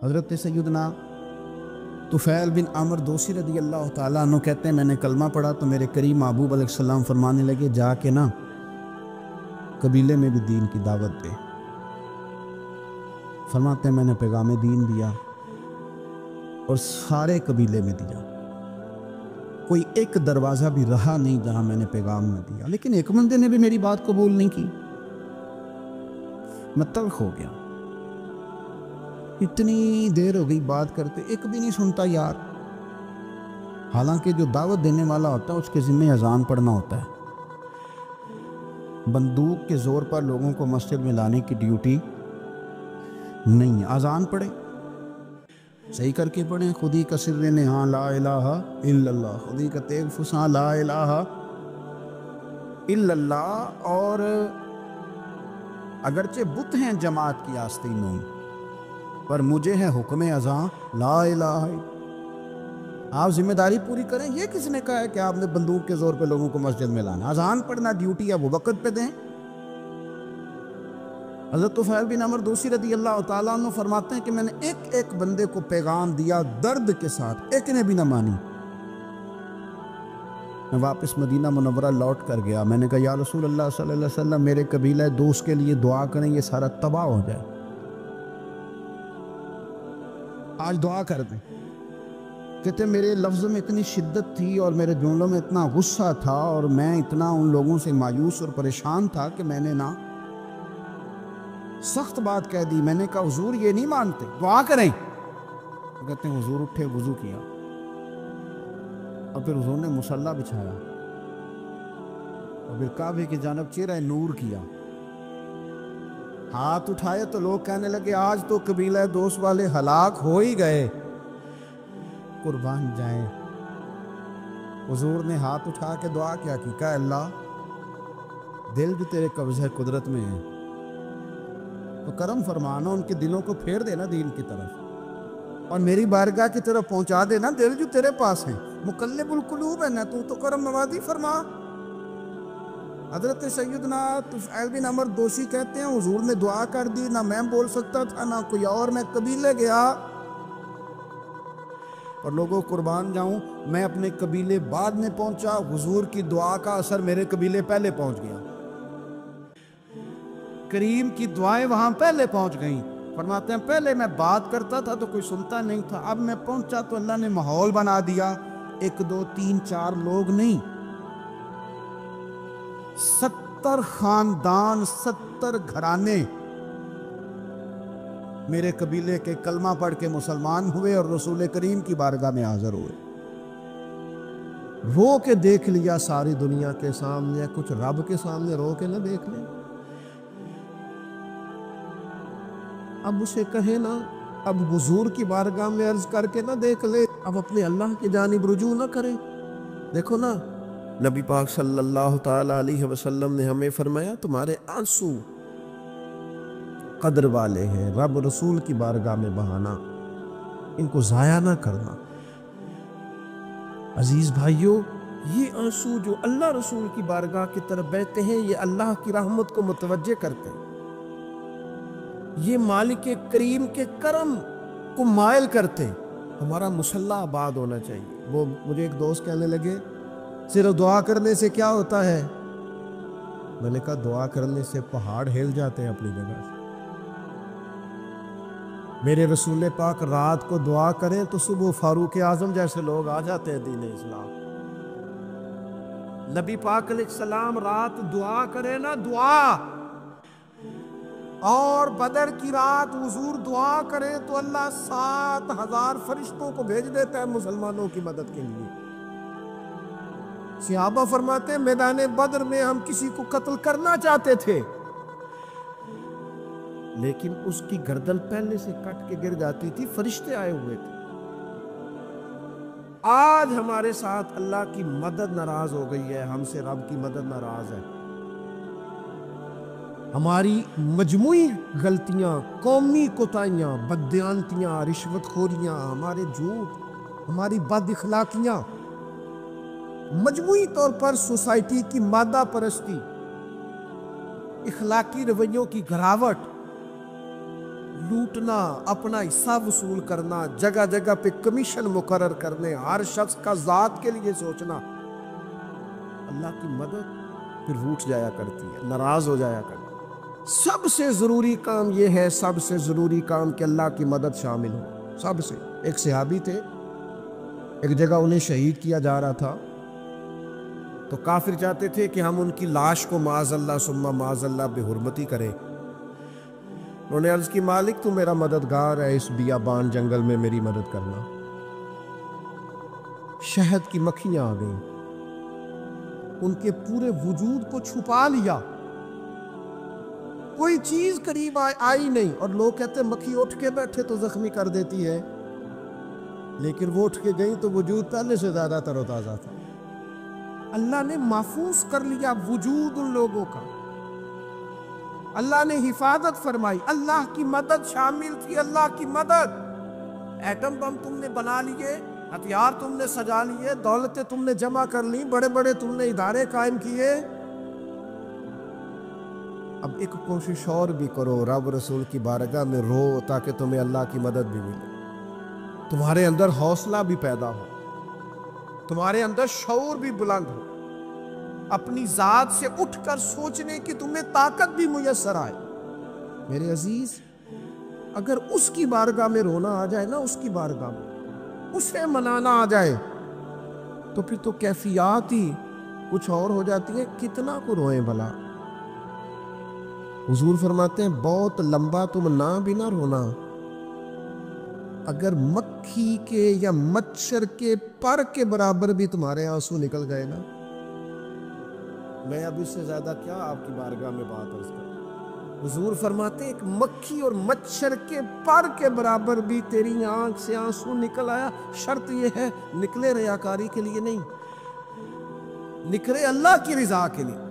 حضرت سیدنا طفیل بن عمر دوسی رضی اللہ تعالیٰ عنہ کہتے ہیں میں نے کلمہ پڑھا تو میرے کریم محبوب علیہ السلام فرمانے لگے جا کے نا قبیلے میں بھی دین کی دعوت دے۔ فرماتے ہیں میں نے پیغام دین دیا اور سارے قبیلے میں دیا، کوئی ایک دروازہ بھی رہا نہیں جہاں میں نے پیغام نہ دیا، لیکن ایک بندے نے بھی میری بات قبول نہیں کی۔ میں تلخ ہو گیا، اتنی دیر ہو گئی بات کرتے، ایک بھی نہیں سنتا یار۔ حالانکہ جو دعوت دینے والا ہوتا ہے اس کے ذمہ اذان پڑھنا ہوتا ہے، بندوق کے زور پر لوگوں کو مسجد میں لانے کی ڈیوٹی نہیں ہے۔ اذان پڑھیں، صحیح کر کے پڑھیں، خودی کا سر نہاں لا الہ الا اللہ، خودی کا تیغ فساں لا الہ الا اللہ۔ اور اگرچہ بت ہیں جماعت کی آستینوں پر مجھے ہے حکم اذاں لا الہ۔ آپ ذمہ داری پوری کریں۔ یہ کس نے کہا ہے کہ آپ نے بندوق کے زور پہ لوگوں کو مسجد میں لانا؟ اذان پڑھنا ڈیوٹی ہے، وہ وقت پہ دیں۔ حضرت طفیل بن عمر دوسی رضی اللہ تعالیٰ عنہ فرماتے ہیں کہ میں نے ایک ایک بندے کو پیغام دیا درد کے ساتھ، ایک نے بھی نہ مانی۔ میں واپس مدینہ منورہ لوٹ کر گیا، میں نے کہا یا رسول اللہ صلی اللہ علیہ وسلم میرے قبیلہ دوست کے لیے دعا کریں، یہ سارا تباہ ہو جائے، آج دعا کر دیں۔ کہتے میرے لفظ میں اتنی شدت تھی اور میرے جملوں میں اتنا غصہ تھا اور میں اتنا ان لوگوں سے مایوس اور پریشان تھا کہ میں نے نا سخت بات کہہ دی۔ میں نے کہا حضور یہ نہیں مانتے، دعا کریں۔ کہتے ہیں حضور اٹھے، وضو کیا اور پھر حضور نے مصلی بچھایا اور پھر کعبے کی جانب چہرہ نور کیا، ہاتھ اٹھائے تو لوگ کہنے لگے آج تو قبیلہ دوست والے ہلاک ہو ہی گئے، قربان جائیں۔ حضور نے ہاتھ اٹھا کے دعا کیا کی، کہا اللہ دل بھی تیرے قبضہ قدرت میں ہے تو کرم فرمانا، ان کے دلوں کو پھیر دینا دین کی طرف اور میری بارگاہ کی طرف پہنچا دینا دل جو تیرے پاس ہیں، مقلب القلوب ہے نا تو کرم نوازی فرما۔ حضرت سیدنا طفیل بن عمر دوسی کہتے ہیں حضور نے دعا کر دی، نہ میں بول سکتا تھا نہ کوئی اور، میں قبیلے گیا اور لوگوں قربان جاؤں میں اپنے قبیلے بعد میں پہنچا، حضور کی دعا کا اثر میرے قبیلے پہلے پہنچ گیا، کریم کی دعائیں وہاں پہلے پہنچ گئیں۔ فرماتے ہیں پہلے میں بات کرتا تھا تو کوئی سنتا نہیں تھا، اب میں پہنچا تو اللہ نے ماحول بنا دیا، 1 2 3 4 لوگ نہیں، 70 خاندان 70 گھرانے میرے قبیلے کے کلمہ پڑھ کے مسلمان ہوئے اور رسول کریم کی بارگاہ میں حاضر ہوئے۔ رو کے دیکھ لیا ساری دنیا کے سامنے، کچھ رب کے سامنے رو کے نہ دیکھ لیں؟ اب اسے کہے نا، اب حضور کی بارگاہ میں عرض کر کے نہ دیکھ لے، اب اپنے اللہ کی جانب رجوع نہ کرے۔ دیکھو نا نبی پاک صلی اللہ تعالیٰ علیہ وسلم نے ہمیں فرمایا تمہارے آنسو قدر والے ہیں، رب رسول کی بارگاہ میں بہانا، ان کو ضائع نہ کرنا۔ عزیز بھائیوں، یہ آنسو جو اللہ رسول کی بارگاہ کی طرف بہتے ہیں یہ اللہ کی رحمت کو متوجہ کرتے ہیں، یہ مالک کریم کے کرم کو مائل کرتے۔ ہمارا مسلح آباد ہونا چاہیے۔ وہ مجھے ایک دوست کہنے لگے صرف دعا کرنے سے کیا ہوتا ہے؟ میں نے کہا دعا کرنے سے پہاڑ ہل جاتے ہیں اپنی جگہ سے۔ میرے رسول پاک رات کو دعا کریں تو صبح فاروق اعظم جیسے لوگ آ جاتے ہیں دین اسلام۔ نبی پاک علیہ السلام رات دعا کرے نا، دعا، اور بدر کی رات حضور دعا کرے تو اللہ 7000 فرشتوں کو بھیج دیتا ہے مسلمانوں کی مدد کے لیے۔ صحابہ فرماتے ہیں میدان بدر میں ہم کسی کو قتل کرنا چاہتے تھے لیکن اس کی گردن پہلے سے کٹ کے گر جاتی تھی، فرشتے آئے ہوئے تھے۔ آج ہمارے ساتھ اللہ کی مدد ناراض ہو گئی ہے، ہم سے رب کی مدد ناراض ہے۔ ہماری مجموعی غلطیاں، قومی کوتاہیاں، بددیانتیاں، رشوت خوریاں، ہمارے جھوٹ، ہماری بد اخلاقیاں، مجموعی طور پر سوسائٹی کی مادہ پرستی، اخلاقی رویوں کی گراوٹ، لوٹنا، اپنا حصہ وصول کرنا، جگہ جگہ پہ کمیشن مقرر کرنے، ہر شخص کا ذات کے لیے سوچنا، اللہ کی مدد پھر روٹ جایا کرتی ہے، ناراض ہو جایا کرتی ہے۔ سب سے ضروری کام یہ ہے، سب سے ضروری کام کہ اللہ کی مدد شامل ہو۔ سب سے، ایک صحابی تھے، ایک جگہ انہیں شہید کیا جا رہا تھا، تو کافر چاہتے تھے کہ ہم ان کی لاش کو معاذ اللہ ثم معاذ اللہ بے حرمتی کریں۔ انہوں نے عرض کی مالک تو میرا مددگار ہے، اس بیابان جنگل میں میری مدد کرنا۔ شہد کی مکھیاں آ گئیں، ان کے پورے وجود کو چھپا لیا، کوئی چیز قریب آئی نہیں، اور لوگ کہتے ہیں مکھی اٹھ کے بیٹھے تو زخمی کر دیتی ہے، لیکن وہ اٹھ کے گئی تو وجود پہلے سے زیادہ تر و تازہ تھا۔ اللہ نے محفوظ کر لیا وجود ان لوگوں کا، اللہ نے حفاظت فرمائی، اللہ کی مدد شامل تھی، اللہ کی مدد۔ ایٹم بم تم نے بنا لیے، ہتھیار تم نے سجا لیے، دولتیں تم نے جمع کر لی، بڑے بڑے تم نے ادارے قائم کیے، اب ایک کوشش اور بھی کرو، رب رسول کی بارگاہ میں رو تاکہ تمہیں اللہ کی مدد بھی ملے، تمہارے اندر حوصلہ بھی پیدا ہو، تمہارے اندر شعور بھی بلند ہو، اپنی ذات سے اٹھ کر سوچنے کی تمہیں طاقت بھی میسر آئے۔ میرے عزیز، اگر اس کی بارگاہ میں رونا آ جائے نا، اس کی بارگاہ میں اسے منانا آ جائے، تو پھر تو کیفیات ہی کچھ اور ہو جاتی ہے، کتنا کو روئیں بھلا۔ حضور فرماتے ہیں بہت لمبا تم نہ بھی نہ رونا، اگر مکھی کے یا مچھر کے پر کے برابر بھی تمہارے آنسو نکل گئے نا، میں اب اس سے زیادہ کیا آپ کی بارگاہ میں بات عرض کروں۔ حضور فرماتے ہیں ایک مکھی اور مچھر کے پر کے برابر بھی تیری آنکھ سے آنسو نکل آیا، شرط یہ ہے نکلے ریاکاری کے لیے نہیں، نکلے اللہ کی رضا کے لیے،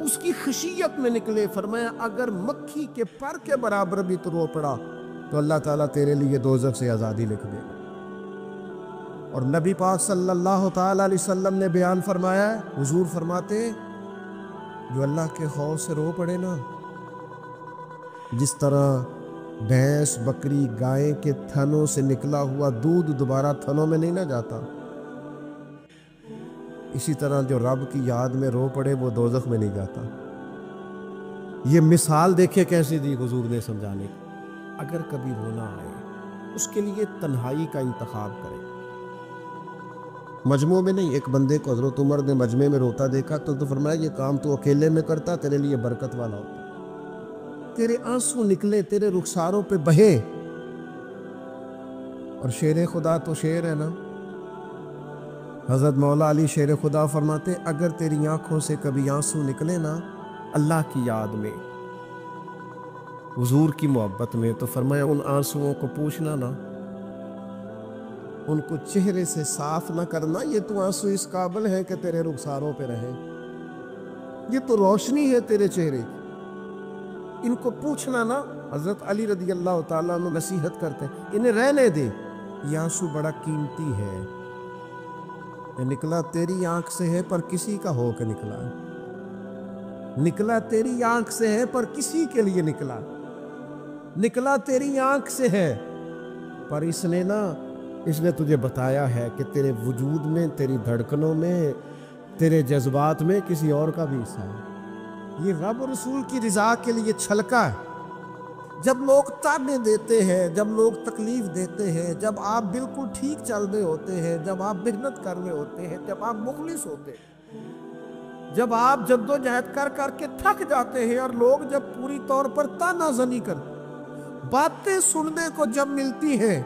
اس کی خشیت میں نکلے۔ فرمایا اگر مکھی کے پر کے برابر بھی تو رو پڑا تو اللہ تعالیٰ تیرے لیے دوزخ سے آزادی لکھ دے گا۔ اور نبی پاک صلی اللہ تعالیٰ علیہ وسلم نے بیان فرمایا ہے، حضور فرماتے جو اللہ کے خوف سے رو پڑے نا، جس طرح بھینس بکری گائے کے تھنوں سے نکلا ہوا دودھ دوبارہ تھنوں میں نہیں نہ جاتا، اسی طرح جو رب کی یاد میں رو پڑے وہ دوزخ میں نہیں جاتا۔ یہ مثال دیکھے کیسی دی حضور نے سمجھانے کی۔ اگر کبھی رونا آئے اس کے لیے تنہائی کا انتخاب کرے، مجموع میں نہیں۔ ایک بندے کو حضرت عمر نے مجمع میں روتا دیکھا تو فرمایا یہ کام تو اکیلے میں کرتا، تیرے لیے برکت والا ہوتا، تیرے آنسو نکلے، تیرے رخساروں پہ بہے۔ اور شیر خدا تو شیر ہے نا، حضرت مولا علی شیر خدا فرماتے اگر تیری آنکھوں سے کبھی آنسو نکلے نا اللہ کی یاد میں، حضور کی محبت میں، تو فرمایا ان آنسوؤں کو پوچھنا نا، ان کو چہرے سے صاف نہ کرنا، یہ تو آنسو اس قابل ہے کہ تیرے رخساروں پہ رہے، یہ تو روشنی ہے تیرے چہرے کی، ان کو پوچھنا نا۔ حضرت علی رضی اللہ تعالیٰ عنہ نصیحت کرتے ہیں انہیں رہنے دے، یہ آنسو بڑا قیمتی ہے، یہ نکلا تیری آنکھ سے ہے پر کسی کا ہو کے نکلا ہے، نکلا تیری آنکھ سے ہے پر کسی کے لیے نکلا، نکلا تیری آنکھ سے ہے پر اس نے تجھے بتایا ہے کہ تیرے وجود میں، تیری دھڑکنوں میں، تیرے جذبات میں کسی اور کا بھی حصہ ہے۔ یہ رب رسول کی رضا کے لیے چھلکا ہے۔ جب لوگ تانے دیتے ہیں، جب لوگ تکلیف دیتے ہیں، جب آپ بالکل ٹھیک چل رہے ہوتے ہیں، جب آپ محنت کر رہے ہوتے ہیں، جب آپ مخلص ہوتے ہیں، جب آپ جد و جہد کر کر کے تھک جاتے ہیں، اور لوگ جب پوری طور پر تانا زنی کرتے، باتیں سننے کو جب ملتی ہیں،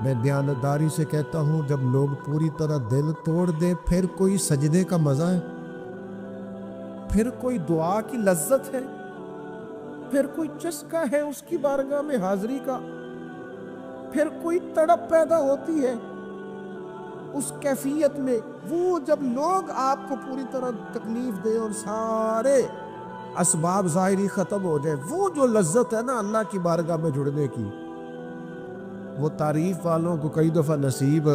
میں دیانتداری سے کہتا ہوں جب لوگ پوری طرح دل توڑ دے پھر کوئی سجدے کا مزہ ہے، پھر کوئی دعا کی لذت ہے، پھر کوئی چسکا ہے اس کی بارگاہ میں حاضری کا، پھر کوئی تڑپ پیدا ہوتی ہے اس کیفیت میں، وہ جب لوگ آپ کو پوری طرح تکلیف دے اور سارے اسباب ظاہری ختم ہو جائے، وہ جو لذت ہے نا اللہ کی بارگاہ میں جڑنے کی، وہ تعریف والوں کو کئی دفعہ نصیب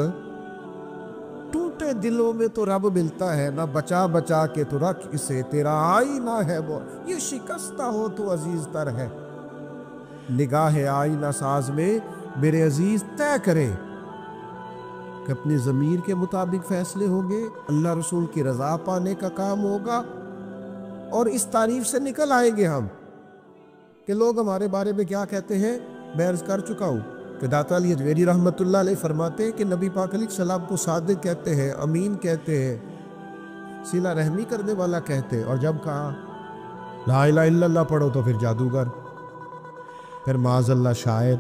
ٹوٹے ٹوٹے دلوں میں تو رب ملتا ہے، نہ بچا بچا کے تو رکھ اسے، تیرا آئینہ ہے وہ، یہ شکستہ ہو تو عزیز تر ہے۔ نگاہ آئینہ ساز میں میرے عزیز طے کرے کہ اپنی ضمیر کے مطابق فیصلے ہوں گے، اللہ رسول کی رضا پانے کا کام ہوگا، اور اس تعریف سے نکل آئیں گے ہم کہ لوگ ہمارے بارے میں کیا کہتے ہیں۔ میں عرض کر چکا ہوں کہ داتا علی اجویری رحمۃ اللہ علیہ فرماتے ہیں کہ نبی پاک علیہ السلام کو صادق کہتے ہیں، امین کہتے ہیں، صلہ رحمی کرنے والا کہتے ہیں، اور جب کہا لا الہ الا اللہ پڑھو تو پھر جادوگر، پھر معاذ اللہ شاعر،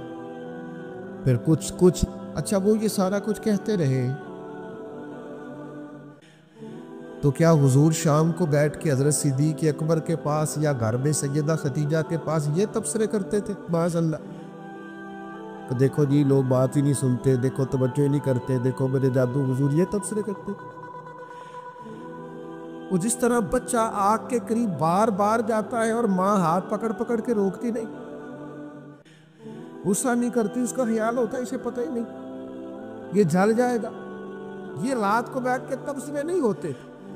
پھر کچھ اچھا وہ یہ سارا کچھ کہتے رہے تو کیا حضور شام کو بیٹھ کے حضرت صدیق اکبر کے پاس یا گھر میں سیدہ خدیجہ کے پاس یہ تبصرے کرتے تھے؟ معاذ اللہ، کہ دیکھو جی لوگ بات ہی نہیں سنتے، دیکھو توجہ ہی نہیں کرتے، دیکھو میرے جادو حضور، یہ تبصرے کرتے؟ وہ جس طرح بچہ آگ کے قریب بار بار جاتا ہے اور ماں ہاتھ پکڑ پکڑ کے روکتی نہیں، غصہ نہیں کرتی، اس کا خیال ہوتا ہے اسے پتہ ہی نہیں یہ جل جائے گا، یہ رات کو بیٹھ کے تبصرے نہیں ہوتے،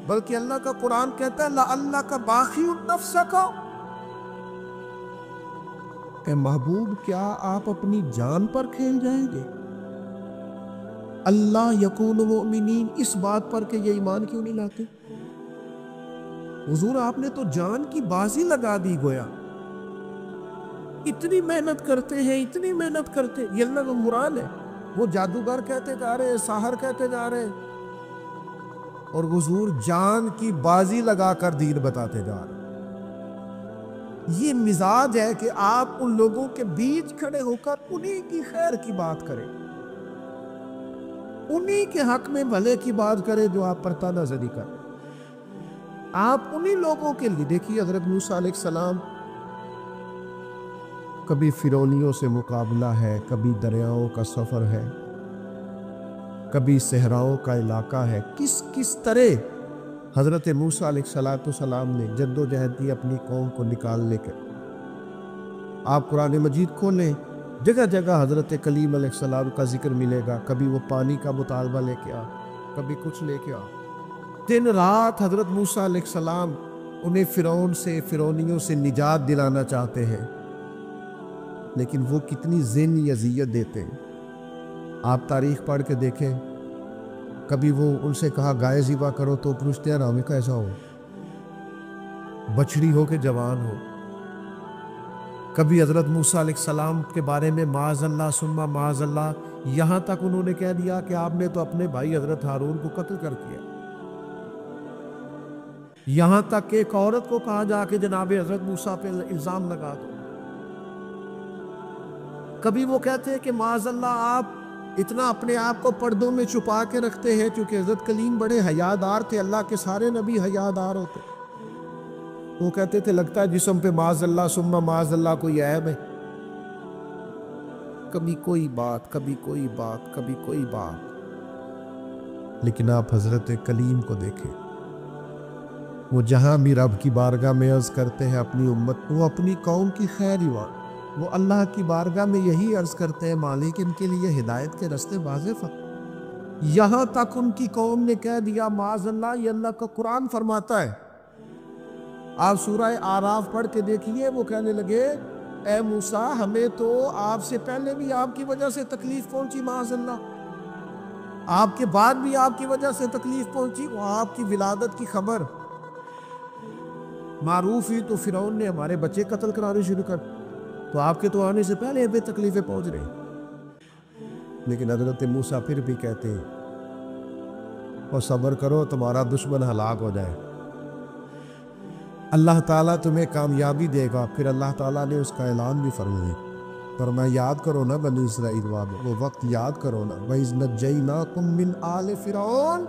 بلکہ اللہ کا قرآن کہتا ہے لَعَلَّكَ بَاخِعٌ نَفْسَكَ، اے محبوب کیا آپ اپنی جان پر کھیل جائیں گے؟ اللہ یکون مؤمنین، اس بات پر کہ یہ ایمان کیوں نہیں لاتے؟ حضور آپ نے تو جان کی بازی لگا دی گویا، اتنی محنت کرتے ہیں، اتنی محنت کرتے، یہ اللہ کا قرآن ہے، وہ جادوگر کہتے جا رہے، ساحر کہتے جا رہے، اور حضور جان کی بازی لگا کر دین بتاتے جا رہے۔ یہ مزاج ہے کہ آپ ان لوگوں کے بیچ کھڑے ہو کر انہی کی خیر کی بات کریں، انہی کے حق میں بھلے کی بات کریں جو آپ پر تانا زدی کریں۔ آپ انہی لوگوں کے لیے دیکھیے، حضرت موسیٰ علیہ السلام، کبھی فرعونیوں سے مقابلہ ہے، کبھی دریاؤں کا سفر ہے، کبھی صحراؤں کا علاقہ ہے، کس طرح حضرت موسیٰ علیہ السلام نے جد و جہد کی اپنی قوم کو نکالنے کے۔ آپ قرآن مجید کھولیں، جگہ جگہ حضرت کلیم علیہ السلام کا ذکر ملے گا، کبھی وہ پانی کا مطالبہ لے کے آ، کبھی کچھ لے کے آ، دن رات حضرت موسیٰ علیہ السلام انہیں فرعونیوں سے نجات دلانا چاہتے ہیں، لیکن وہ کتنی ذہنی اذیت دیتے ہیں۔ آپ تاریخ پڑھ کے دیکھیں، کبھی وہ ان سے کہا گائے ذبح کرو تو پوچھتے ہیں رامے کا ایسا ہو، بچڑی ہو کے جوان ہو۔ کبھی حضرت موسیٰ علیہ السلام کے بارے میں معاذ اللہ ثم معاذ اللہ، یہاں تک انہوں نے کہہ دیا کہ آپ نے تو اپنے بھائی حضرت ہارون کو قتل کر دیا۔ یہاں تک کہ ایک عورت کو کہا جا کے جناب حضرت موسیٰ پہ الزام لگا دو۔ کبھی وہ کہتے ہیں کہ معاذ اللہ آپ اتنا اپنے آپ کو پردوں میں چھپا کے رکھتے ہیں، چونکہ حضرت کلیم بڑے حیادار تھے، اللہ کے سارے نبی حیادار ہوتے، وہ کہتے تھے لگتا ہے جسم پہ معاذ اللہ ثم معاذ اللہ کوئی عیب ہے۔ کبھی کوئی بات، کبھی کوئی بات، کبھی کوئی بات، لیکن آپ حضرت کلیم کو دیکھیں، وہ جہاں بھی رب کی بارگاہ میں عرض کرتے ہیں اپنی امت، وہ اپنی قوم کی خیر ہوا، وہ اللہ کی بارگاہ میں یہی عرض کرتے ہیں مالک ان کے لیے ہدایت کے راستے واضح فرما۔ یہاں تک ان کی قوم نے کہہ دیا معاذ اللہ، یہ اللہ کا قرآن فرماتا ہے، آپ سورہ آراف پڑھ کے دیکھیے، وہ کہنے لگے اے موسیٰ ہمیں تو آپ سے پہلے بھی آپ کی وجہ سے تکلیف پہنچی، معاذ اللہ آپ کے بعد بھی آپ کی وجہ سے تکلیف پہنچی، وہ آپ کی ولادت کی خبر معروف ہوئی تو فرعون نے ہمارے بچے قتل کرانے شروع کر، تو آپ کے تو آنے سے پہلے ہمیں تکلیفیں پہنچ رہی۔ لیکن حضرت موسیٰ پھر بھی کہتے ہیں اور صبر کرو تمہارا دشمن ہلاک ہو جائے، اللہ تعالیٰ تمہیں کامیابی دے گا۔ پھر اللہ تعالیٰ نے اس کا اعلان بھی فرمایا، فرمایا یاد کرو نا بنی اسرائیل، وہ وقت یاد کرو نا، وَإِذْ نَجَّيْنَاكُمْ مِنْ آلِ فِرْعَوْنَ،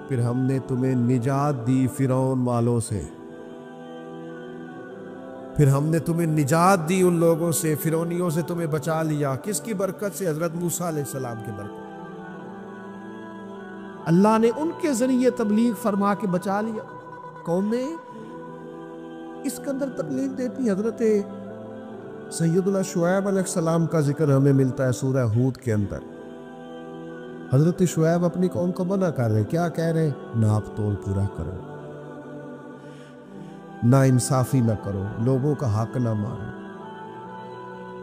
پھر ہم نے تمہیں نجات دی فرعون والوں سے، پھر ہم نے تمہیں نجات دی ان لوگوں سے، فرعونیوں سے تمہیں بچا لیا۔ کس کی برکت سے؟ حضرت موسیٰ علیہ السلام کی برکت، اللہ نے ان کے ذریعے تبلیغ فرما کے بچا لیا۔ قوم میں اس کے اندر تبلیغ دیتی، حضرت سید اللہ شعیب علیہ السلام کا ذکر ہمیں ملتا ہے سورہ ہود کے اندر، حضرت شعیب اپنی قوم کو منع کر رہے، کیا کہہ رہے؟ ناپ تول پورا کرو، نا انصافی نہ کرو، لوگوں کا حق نہ مارو،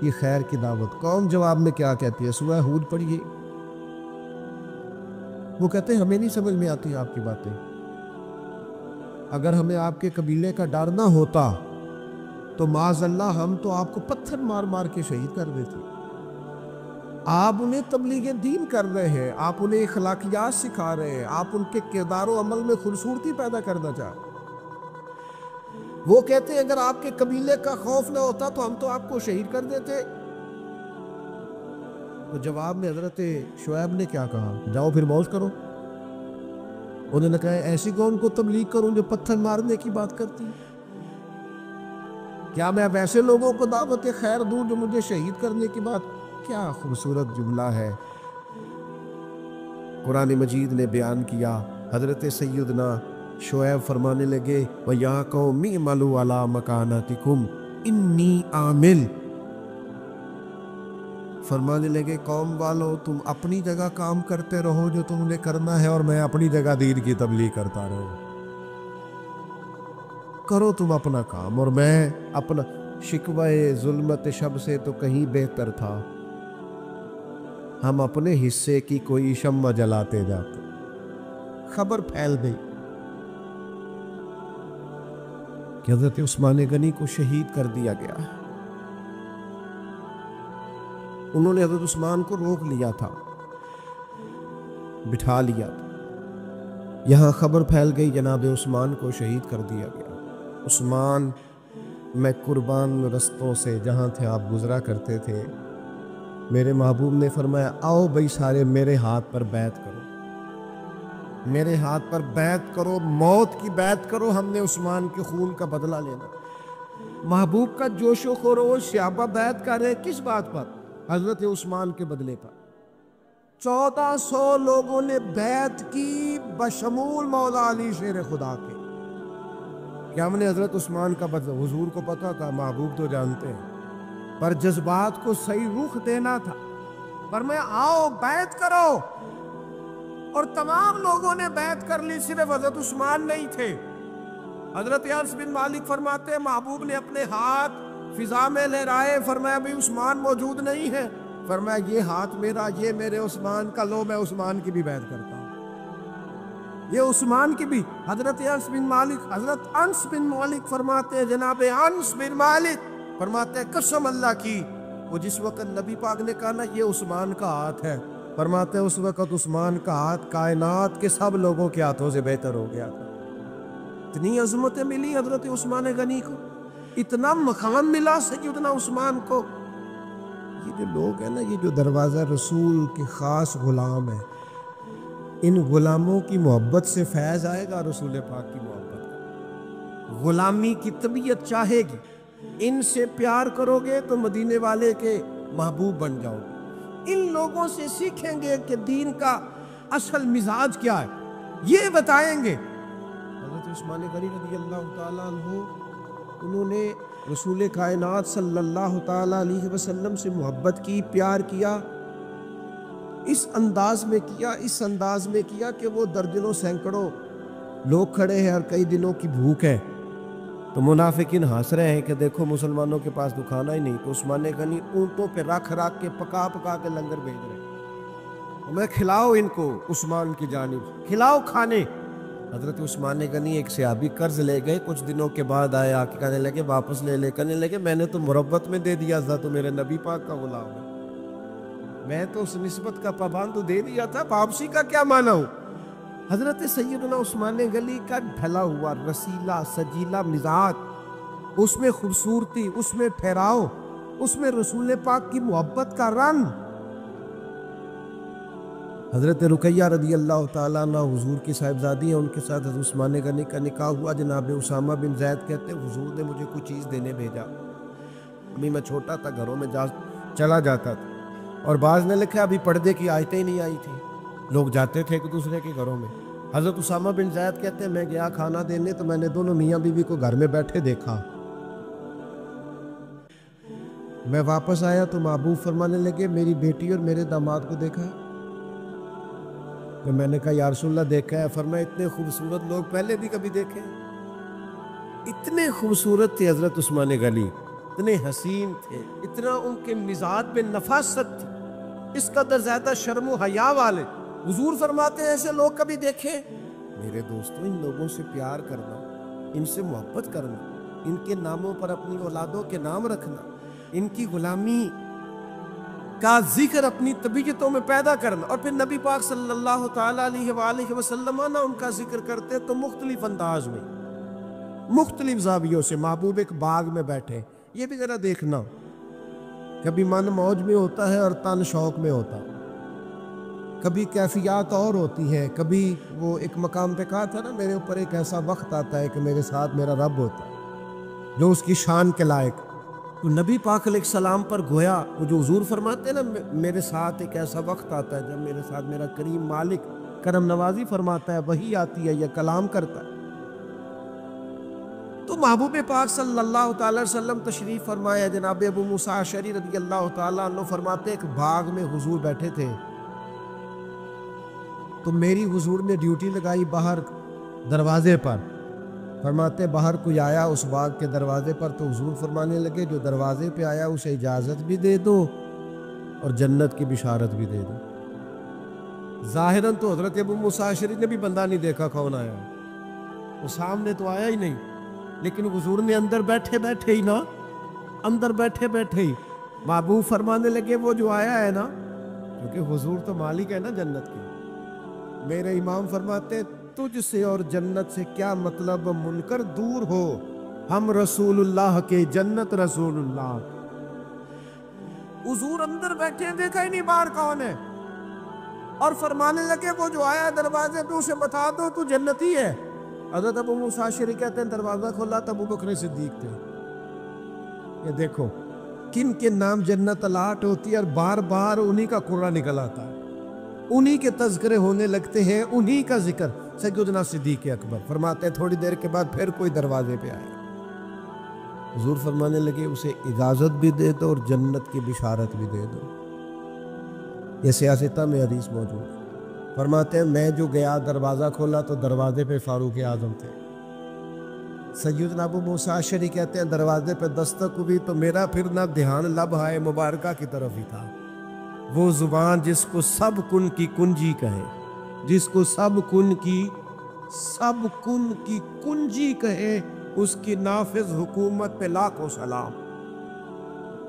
یہ خیر کی دعوت۔ قوم جواب میں کیا کہتی ہے؟ سورہ ہود پڑھیے، وہ کہتے ہیں ہمیں نہیں سمجھ میں آتی آپ کی باتیں، اگر ہمیں آپ کے قبیلے کا ڈر نہ ہوتا تو معاذ اللہ ہم تو آپ کو پتھر مار مار کے شہید کر دیتے۔ آپ انہیں تبلیغ دین کر رہے ہیں، آپ انہیں اخلاقیات سکھا رہے ہیں، آپ ان کے کردار و عمل میں خوبصورتی پیدا کرنا چاہتے۔ وہ کہتے ہیں اگر آپ کے قبیلے کا خوف نہ ہوتا تو ہم تو آپ کو شہید کر دیتے۔ تو جواب میں حضرت شعیب نے کیا کہا؟ جاؤ پھر موت کرو۔ انہوں نے کہا ایسی قوم کو تبلیغ کروں جو پتھر مارنے کی بات کرتی؟ کیا میں اب ایسے لوگوں کو دعوت خیر دوں جو مجھے شہید کرنے کی بات؟ کیا خوبصورت جملہ ہے قرآن مجید نے بیان کیا۔ حضرت سیدنا شعیب فرمانے لگے وَيَا قَوْمِ اعْمَلُوا عَلَىٰ مَكَانَتِكُمْ إِنِّي عَامِلٌ، فرمانے لگے قوم والو تم اپنی جگہ کام کرتے رہو جو تم نے کرنا ہے، اور میں اپنی جگہ دین کی تبلیغ کرتا رہوں۔ کرو تم اپنا کام اور میں اپنا۔ شکوہ ظلمت شب سے تو کہیں بہتر تھا ہم اپنے حصے کی کوئی شمع جلاتے جاتے۔ خبر پھیل گئی کہ حضرت عثمان غنی کو شہید کر دیا گیا۔ انہوں نے حضرت عثمان کو روک لیا تھا، بٹھا لیا تھا، یہاں خبر پھیل گئی جناب عثمان کو شہید کر دیا گیا۔ عثمان میں قربان رستوں سے جہاں تھے آپ گزرا کرتے تھے، میرے محبوب نے فرمایا آؤ بھائی سارے میرے ہاتھ پر بیعت کرو، میرے ہاتھ پر بیعت کرو، موت کی بیعت کرو، ہم نے عثمان کے خون کا بدلہ لینا۔ محبوب کا جوش و خروش، صحابہ بیعت کر رہے کس بات پر؟ حضرت عثمان کے بدلے پر۔ 1400 لوگوں نے بیعت کی بشمول مولا علی شیر خدا کے، کہ ہم نے حضرت عثمان کا بدلہ۔ حضور کو پتا تھا، محبوب تو جانتے ہیں، پر جذبات کو صحیح رخ دینا تھا۔ فرمایا آؤ بیعت کرو، اور تمام لوگوں نے بیعت کر لی، صرف حضرت عثمان نہیں تھے۔ حضرت انس بن مالک فرماتے ہیں محبوب نے اپنے ہاتھ فضا میں لہرائے، فرمایا بھی عثمان موجود نہیں ہے، فرمایا یہ ہاتھ میرا، یہ میرے عثمان کا، لو میں عثمان کی بھی بیعت کرتا ہوں، یہ عثمان کی بھی۔ حضرت انس بن مالک فرماتے ہیں، جناب انس بن مالک فرماتے ہیں قسم اللہ کی، وہ جس وقت نبی پاک نے کہا نا یہ عثمان کا ہاتھ ہے، فرماتے ہیں اس وقت عثمان کا ہاتھ کائنات کے سب لوگوں کے ہاتھوں سے بہتر ہو گیا تھا۔ اتنی عظمتیں ملی حضرت عثمان غنی کو، اتنا مقام ملا سیدنا عثمان کو۔ یہ جو لوگ ہیں نا، یہ جو دروازہ رسول کے خاص غلام ہیں، ان غلاموں کی محبت سے فیض آئے گا، رسول پاک کی محبت، غلامی کی طبیعت چاہے گی۔ ان سے پیار کرو گے تو مدینے والے کے محبوب بن جاؤ گے۔ ان لوگوں سے سیکھیں گے کہ دین کا اصل مزاج کیا ہے، یہ بتائیں گے۔ حضرت عثمان غنی رضی اللہ تعالیٰ عنہ، انہوں نے رسول کائنات صلی اللہ تعالیٰ علیہ وسلم سے محبت کی، پیار کیا، اس انداز میں کیا کہ وہ درجنوں سینکڑوں لوگ کھڑے ہیں اور کئی دنوں کی بھوک ہے، تو منافقین ہنس رہے ہیں کہ دیکھو مسلمانوں کے پاس تو کھانا ہی نہیں، تو عثمان غنی اونٹوں پہ رکھ کے پکا کے لنگر بھیج رہے ہیں، ہمیں کھلاؤ، ان کو عثمان کی جانب کھلاؤ کھانے۔ حضرت عثمان غنی ایک صحابی قرض لے گئے، کچھ دنوں کے بعد آئے، آ کے کہنے لگے واپس لے لے، کہنے لگے میں نے تو مربت میں دے دیا تھا، تو میرے نبی پاک کا غلام ہے، میں تو اس نسبت کا پابند دے دیا تھا، واپسی کا کیا معنی ہو؟ حضرت سیدنا عثمان غنی کا ڈھلا ہوا رسیلا سجیلا مزاج، اس میں خوبصورتی، اس میں ٹھہراؤ، اس میں رسول پاک کی محبت کا رنگ۔ حضرت رقیہ رضی اللہ تعالیٰ عنہ حضور کی صاحبزادی ہیں، ان کے ساتھ حضرت عثمان غنی کا نکاح ہوا۔ جناب اسامہ بن زید کہتے ہیں حضور نے مجھے کچھ چیز دینے بھیجا، ابھی میں چھوٹا تھا، گھروں میں چلا جاتا تھا، اور بعض نے لکھا ابھی پردے کی آیتیں ہی نہیں آئی تھی، لوگ جاتے تھے ایک دوسرے کے گھروں میں۔ حضرت اسامہ بن زید کہتے ہیں میں گیا کھانا دینے، تو میں نے دونوں میاں بیوی کو گھر میں بیٹھے دیکھا، میں واپس آیا تو محبوب فرمانے لگے میری بیٹی اور میرے داماد کو دیکھا، کہ میں نے کہا یا رسول اللہ دیکھا ہے؟ فرمایا اتنے خوبصورت لوگ پہلے بھی کبھی دیکھے؟ اتنے خوبصورت تھے حضرت عثمان غنی، اتنے حسین تھے، اتنا ان کے مزاج میں نفاست تھی، اس قدر زیادہ شرم و حیا والے۔ حضور فرماتے ہیں ایسے لوگ کبھی دیکھے؟ میرے دوستوں، ان لوگوں سے پیار کرنا، ان سے محبت کرنا، ان کے ناموں پر اپنی اولادوں کے نام رکھنا، ان کی غلامی کا ذکر اپنی طبیعتوں میں پیدا کرنا، اور پھر نبی پاک صلی اللہ تعالیٰ علیہ وآلہ وسلم نہ ان کا ذکر کرتے تو مختلف انداز میں، مختلف زاویوں سے، محبوب ایک باغ میں بیٹھے۔ یہ بھی ذرا دیکھنا، کبھی من موج میں ہوتا ہے اور تن شوق میں ہوتا، کبھی کیفیات اور ہوتی ہے، کبھی وہ ایک مقام پہ کہا تھا نا، میرے اوپر ایک ایسا وقت آتا ہے کہ میرے ساتھ میرا رب ہوتا ہے جو اس کی شان کے لائق۔ تو نبی پاک علیہ السلام پر گویا وہ جو حضور فرماتے ہیں نا، میرے ساتھ ایک ایسا وقت آتا ہے جب میرے ساتھ میرا کریم مالک کرم نوازی فرماتا ہے، وہی آتی ہے یا کلام کرتا ہے۔ تو محبوب پاک صلی اللہ تعالی وسلم تشریف فرمایا، جناب ابو موسیٰ اشعری رضی اللہ تعالیٰ عنہ فرماتے ایک باغ میں حضور بیٹھے تھے، تو میری حضور نے ڈیوٹی لگائی باہر دروازے پر۔ فرماتے باہر کوئی آیا اس باغ کے دروازے پر، تو حضور فرمانے لگے جو دروازے پہ آیا اسے اجازت بھی دے دو اور جنت کی بشارت بھی دے دو۔ ظاہراً تو حضرت ابو موسیٰ اشعری نے بھی بندہ نہیں دیکھا کون آیا، وہ سامنے تو آیا ہی نہیں، لیکن حضور نے اندر بیٹھے بیٹھے ہی نا، اندر بیٹھے بیٹھے ہی محبوب فرمانے لگے وہ جو آیا ہے نا، کیونکہ حضور تو مالک ہے نا جنت کی۔ میرے امام فرماتے تجھ سے اور جنت سے کیا مطلب، منکر دور ہو، ہم رسول اللہ کے، جنت رسول اللہ۔ حضور اندر بیٹھے دیکھا ہی نہیں باہر کون ہے، اور فرمانے لگے وہ جو آیا دروازے پہ اسے بتا دو تو جنتی ہے۔ حضرت ابو موسیٰ اشعری کہتے ہیں دروازہ کھولا تو ابو بکر صدیق تھے۔ یہ دیکھو کن کے نام جنت الاٹ ہوتی ہے، اور بار بار انہی کا قرآن نکل آتا ہے، انہی کے تذکرے ہونے لگتے ہیں، انہی کا ذکر۔ سیدنا صدیق اکبر فرماتے ہیں تھوڑی دیر کے بعد پھر کوئی دروازے پہ آیا، حضور فرمانے لگے اسے اجازت بھی دے دو اور جنت کی بشارت بھی دے دو۔ یہ سیاستہ میں حدیث موجود ہے۔ فرماتے ہیں میں جو گیا دروازہ کھولا تو دروازے پہ فاروق اعظم تھے۔ سیدنا ابو موسیٰ اشعری کہتے ہیں دروازے پہ دستک ہوئی تو میرا پھر نہ دھیان لبہائے مبارکہ کی طرف ہی تھا، وہ زبان جس کو سب کن کی کنجی کہے، جس کو سب کن کی کنجی کہے، اس کی نافذ حکومت پہ لاکھوں سلام۔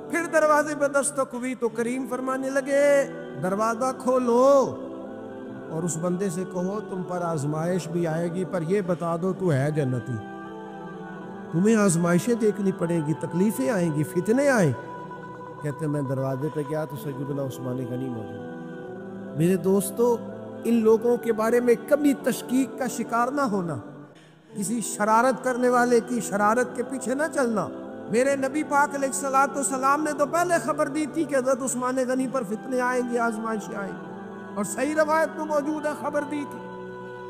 پھر دروازے پہ دستک ہوئی تو کریم فرمانے لگے دروازہ کھولو اور اس بندے سے کہو تم پر آزمائش بھی آئے گی، پر یہ بتا دو تو ہے جنتی، تمہیں آزمائشیں دیکھنی پڑے گی، تکلیفیں آئیں گی، فتنے آئیں۔ کہتے میں دروازے پہ گیا تو سیدنا عثمان غنی موجود۔ میرے دوستو، ان لوگوں کے بارے میں کبھی تشکیک کا شکار نہ ہونا، کسی شرارت کرنے والے کی شرارت کے پیچھے نہ چلنا۔ میرے نبی پاک علیہ السلام نے تو پہلے خبر دی تھی کہ حضرت عثمان غنی پر فتنے آئیں گے، آزمائشیں آئیں گی، اور صحیح روایت میں موجود ہے خبر دی تھی۔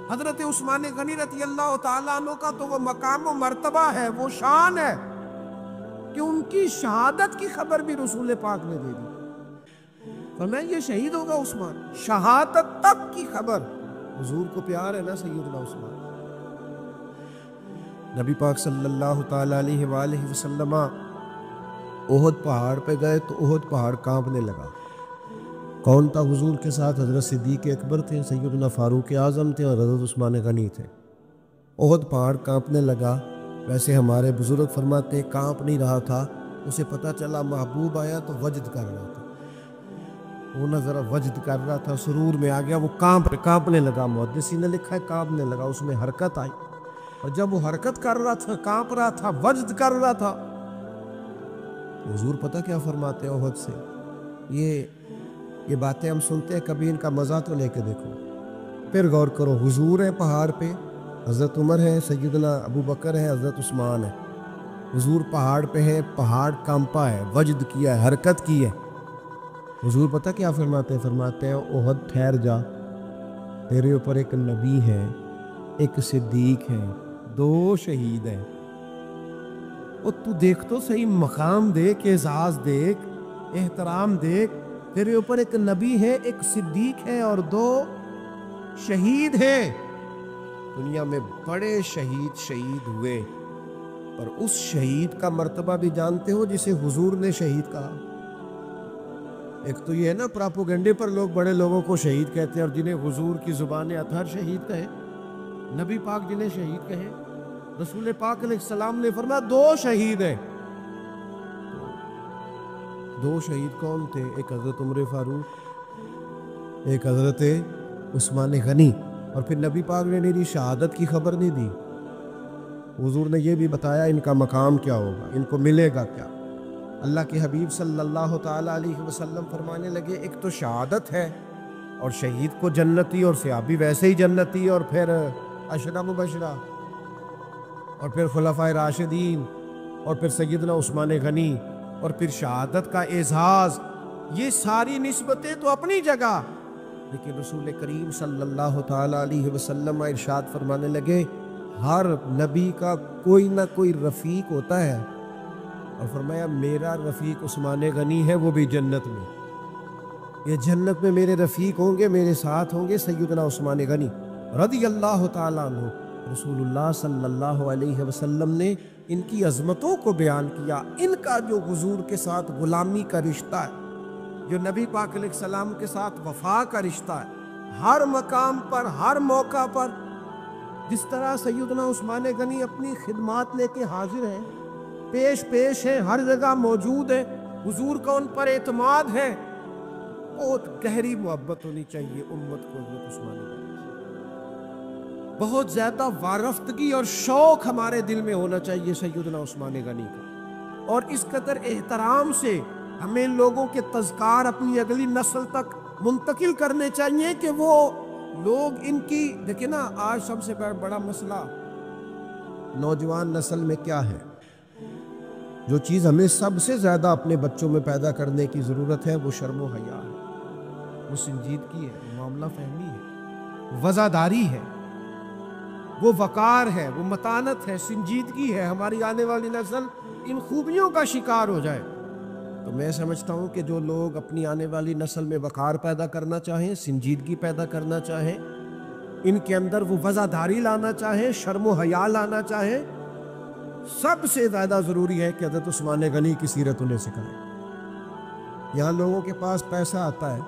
حضرت عثمان غنی رضی اللہ تعالیٰ عنہ کا تو وہ مقام و مرتبہ ہے، وہ شان ہے کہ ان کی شہادت کی خبر بھی رسول پاک نے دے دی۔ فرمایا یہ شہید ہوگا عثمان، شہادت تک کی خبر۔ حضور کو پیار ہے نا سیدنا عثمان۔ نبی پاک صلی اللہ تعالیٰ علیہ وآلہ وسلم احد پہاڑ پہ گئے تو احد پہاڑ کانپنے لگا۔ کون تھا حضور کے ساتھ؟ حضرت صدیق اکبر تھے، سیدنا فاروق اعظم تھے، اور حضرت عثمان غنی تھے۔ احد پہاڑ کانپنے لگا۔ ویسے ہمارے بزرگ فرماتے کانپ نہیں رہا تھا، اسے پتہ چلا محبوب آیا تو وجد کر رہا تھا، وہ نہ ذرا وجد کر رہا تھا، سرور میں آ گیا، وہ کانپنے لگا۔ محدثین نے لکھا ہے کانپنے لگا، اس میں حرکت آئی، اور جب وہ حرکت کر رہا تھا، کانپ رہا تھا، وجد کر رہا تھا، حضور پتہ کیا فرماتے ہیں احد سے؟ یہ باتیں ہم سنتے ہیں، کبھی ان کا مزہ تو لے کے دیکھو، پھر غور کرو۔ حضور ہیں پہاڑ پہ، حضرت عمر ہیں، سیدنا ابو بکر ہیں، حضرت عثمان ہیں، حضور پہاڑ پہ ہیں، پہاڑ کانپا ہے، وجد کیا ہے، حرکت کی ہے۔ حضور پتہ کیا فرماتے ہیں؟ فرماتے ہیں احد ٹھہر جا، تیرے اوپر ایک نبی ہے، ایک صدیق ہے، 2 شہید ہیں، اور تو دیکھ تو صحیح، مقام دیکھ، اعزاز دیکھ، احترام دیکھ، تیرے اوپر ایک نبی ہے، ایک صدیق ہے، اور 2 شہید ہیں، دنیا میں بڑے شہید ہوئے، اور اس شہید کا مرتبہ بھی جانتے ہو جسے حضور نے شہید کہا؟ ایک تو یہ ہے نا پراپوگنڈے پر لوگ بڑے لوگوں کو شہید کہتے ہیں، اور جنہیں حضور کی زبان اطہر شہید کہے، نبی پاک جنہیں شہید کہے، رسول پاک علیہ السلام نے فرمایا 2 شہید ہیں۔ 2 شہید کون تھے؟ ایک حضرت عمر فاروق، ایک حضرت عثمان غنی۔ اور پھر نبی پاک نے میری شہادت کی خبر نہیں دی، حضور نے یہ بھی بتایا ان کا مقام کیا ہوگا، ان کو ملے گا کیا۔ اللہ کے حبیب صلی اللہ تعالیٰ علیہ وسلم فرمانے لگے ایک تو شہادت ہے، اور شہید کو جنتی، اور صحابی ویسے ہی جنتی، اور پھر عشرہ مبشرہ، اور پھر خلفائے راشدین، اور پھر سیدنا عثمان غنی، اور پھر شہادت کا اعزاز۔ یہ ساری نسبتیں تو اپنی جگہ، لیکن رسول کریم صلی اللہ تعالیٰ علیہ وسلم ارشاد فرمانے لگے ہر نبی کا کوئی نہ کوئی رفیق ہوتا ہے، اور فرمایا میرا رفیق عثمان غنی ہے، وہ بھی جنت میں، یہ جنت میں میرے رفیق ہوں گے، میرے ساتھ ہوں گے سیدنا عثمان غنی رضی اللہ تعالیٰ عنہ۔ رسول اللہ صلی اللہ علیہ وسلم نے ان کی عظمتوں کو بیان کیا، ان کا جو حضور کے ساتھ غلامی کا رشتہ ہے، جو نبی پاک علیہ السلام کے ساتھ وفا کا رشتہ ہے، ہر مقام پر، ہر موقع پر، جس طرح سیدنا عثمان غنی اپنی خدمات لے کے حاضر ہیں، پیش ہیں، ہر جگہ موجود ہیں، حضور کا ان پر اعتماد ہے۔ بہت گہری محبت ہونی چاہیے امت کو حضرت عثمان غنی سے، بہت زیادہ وارفتگی اور شوق ہمارے دل میں ہونا چاہیے سیدنا عثمان غنی کا، اور اس قدر احترام سے ہمیں ان لوگوں کے تذکار اپنی اگلی نسل تک منتقل کرنے چاہیے کہ وہ لوگ ان کی، دیکھیں نا آج سب سے بڑا مسئلہ نوجوان نسل میں کیا ہے؟ جو چیز ہمیں سب سے زیادہ اپنے بچوں میں پیدا کرنے کی ضرورت ہے وہ شرم و حیا ہے، وہ سنجیدگی ہے، وہ معاملہ فہمی ہے، وزاداری ہے، وہ وقار ہے، وہ متانت ہے، سنجیدگی ہے۔ ہماری آنے والی نسل ان خوبیوں کا شکار ہو جائے تو میں سمجھتا ہوں کہ جو لوگ اپنی آنے والی نسل میں وقار پیدا کرنا چاہیں، سنجیدگی پیدا کرنا چاہیں، ان کے اندر وہ وزاداری لانا چاہیں، شرم و حیا لانا چاہیں، سب سے زیادہ ضروری ہے کہ حضرت عثمان غنی کی سیرت انہیں سکھائیں۔ یہاں لوگوں کے پاس پیسہ آتا ہے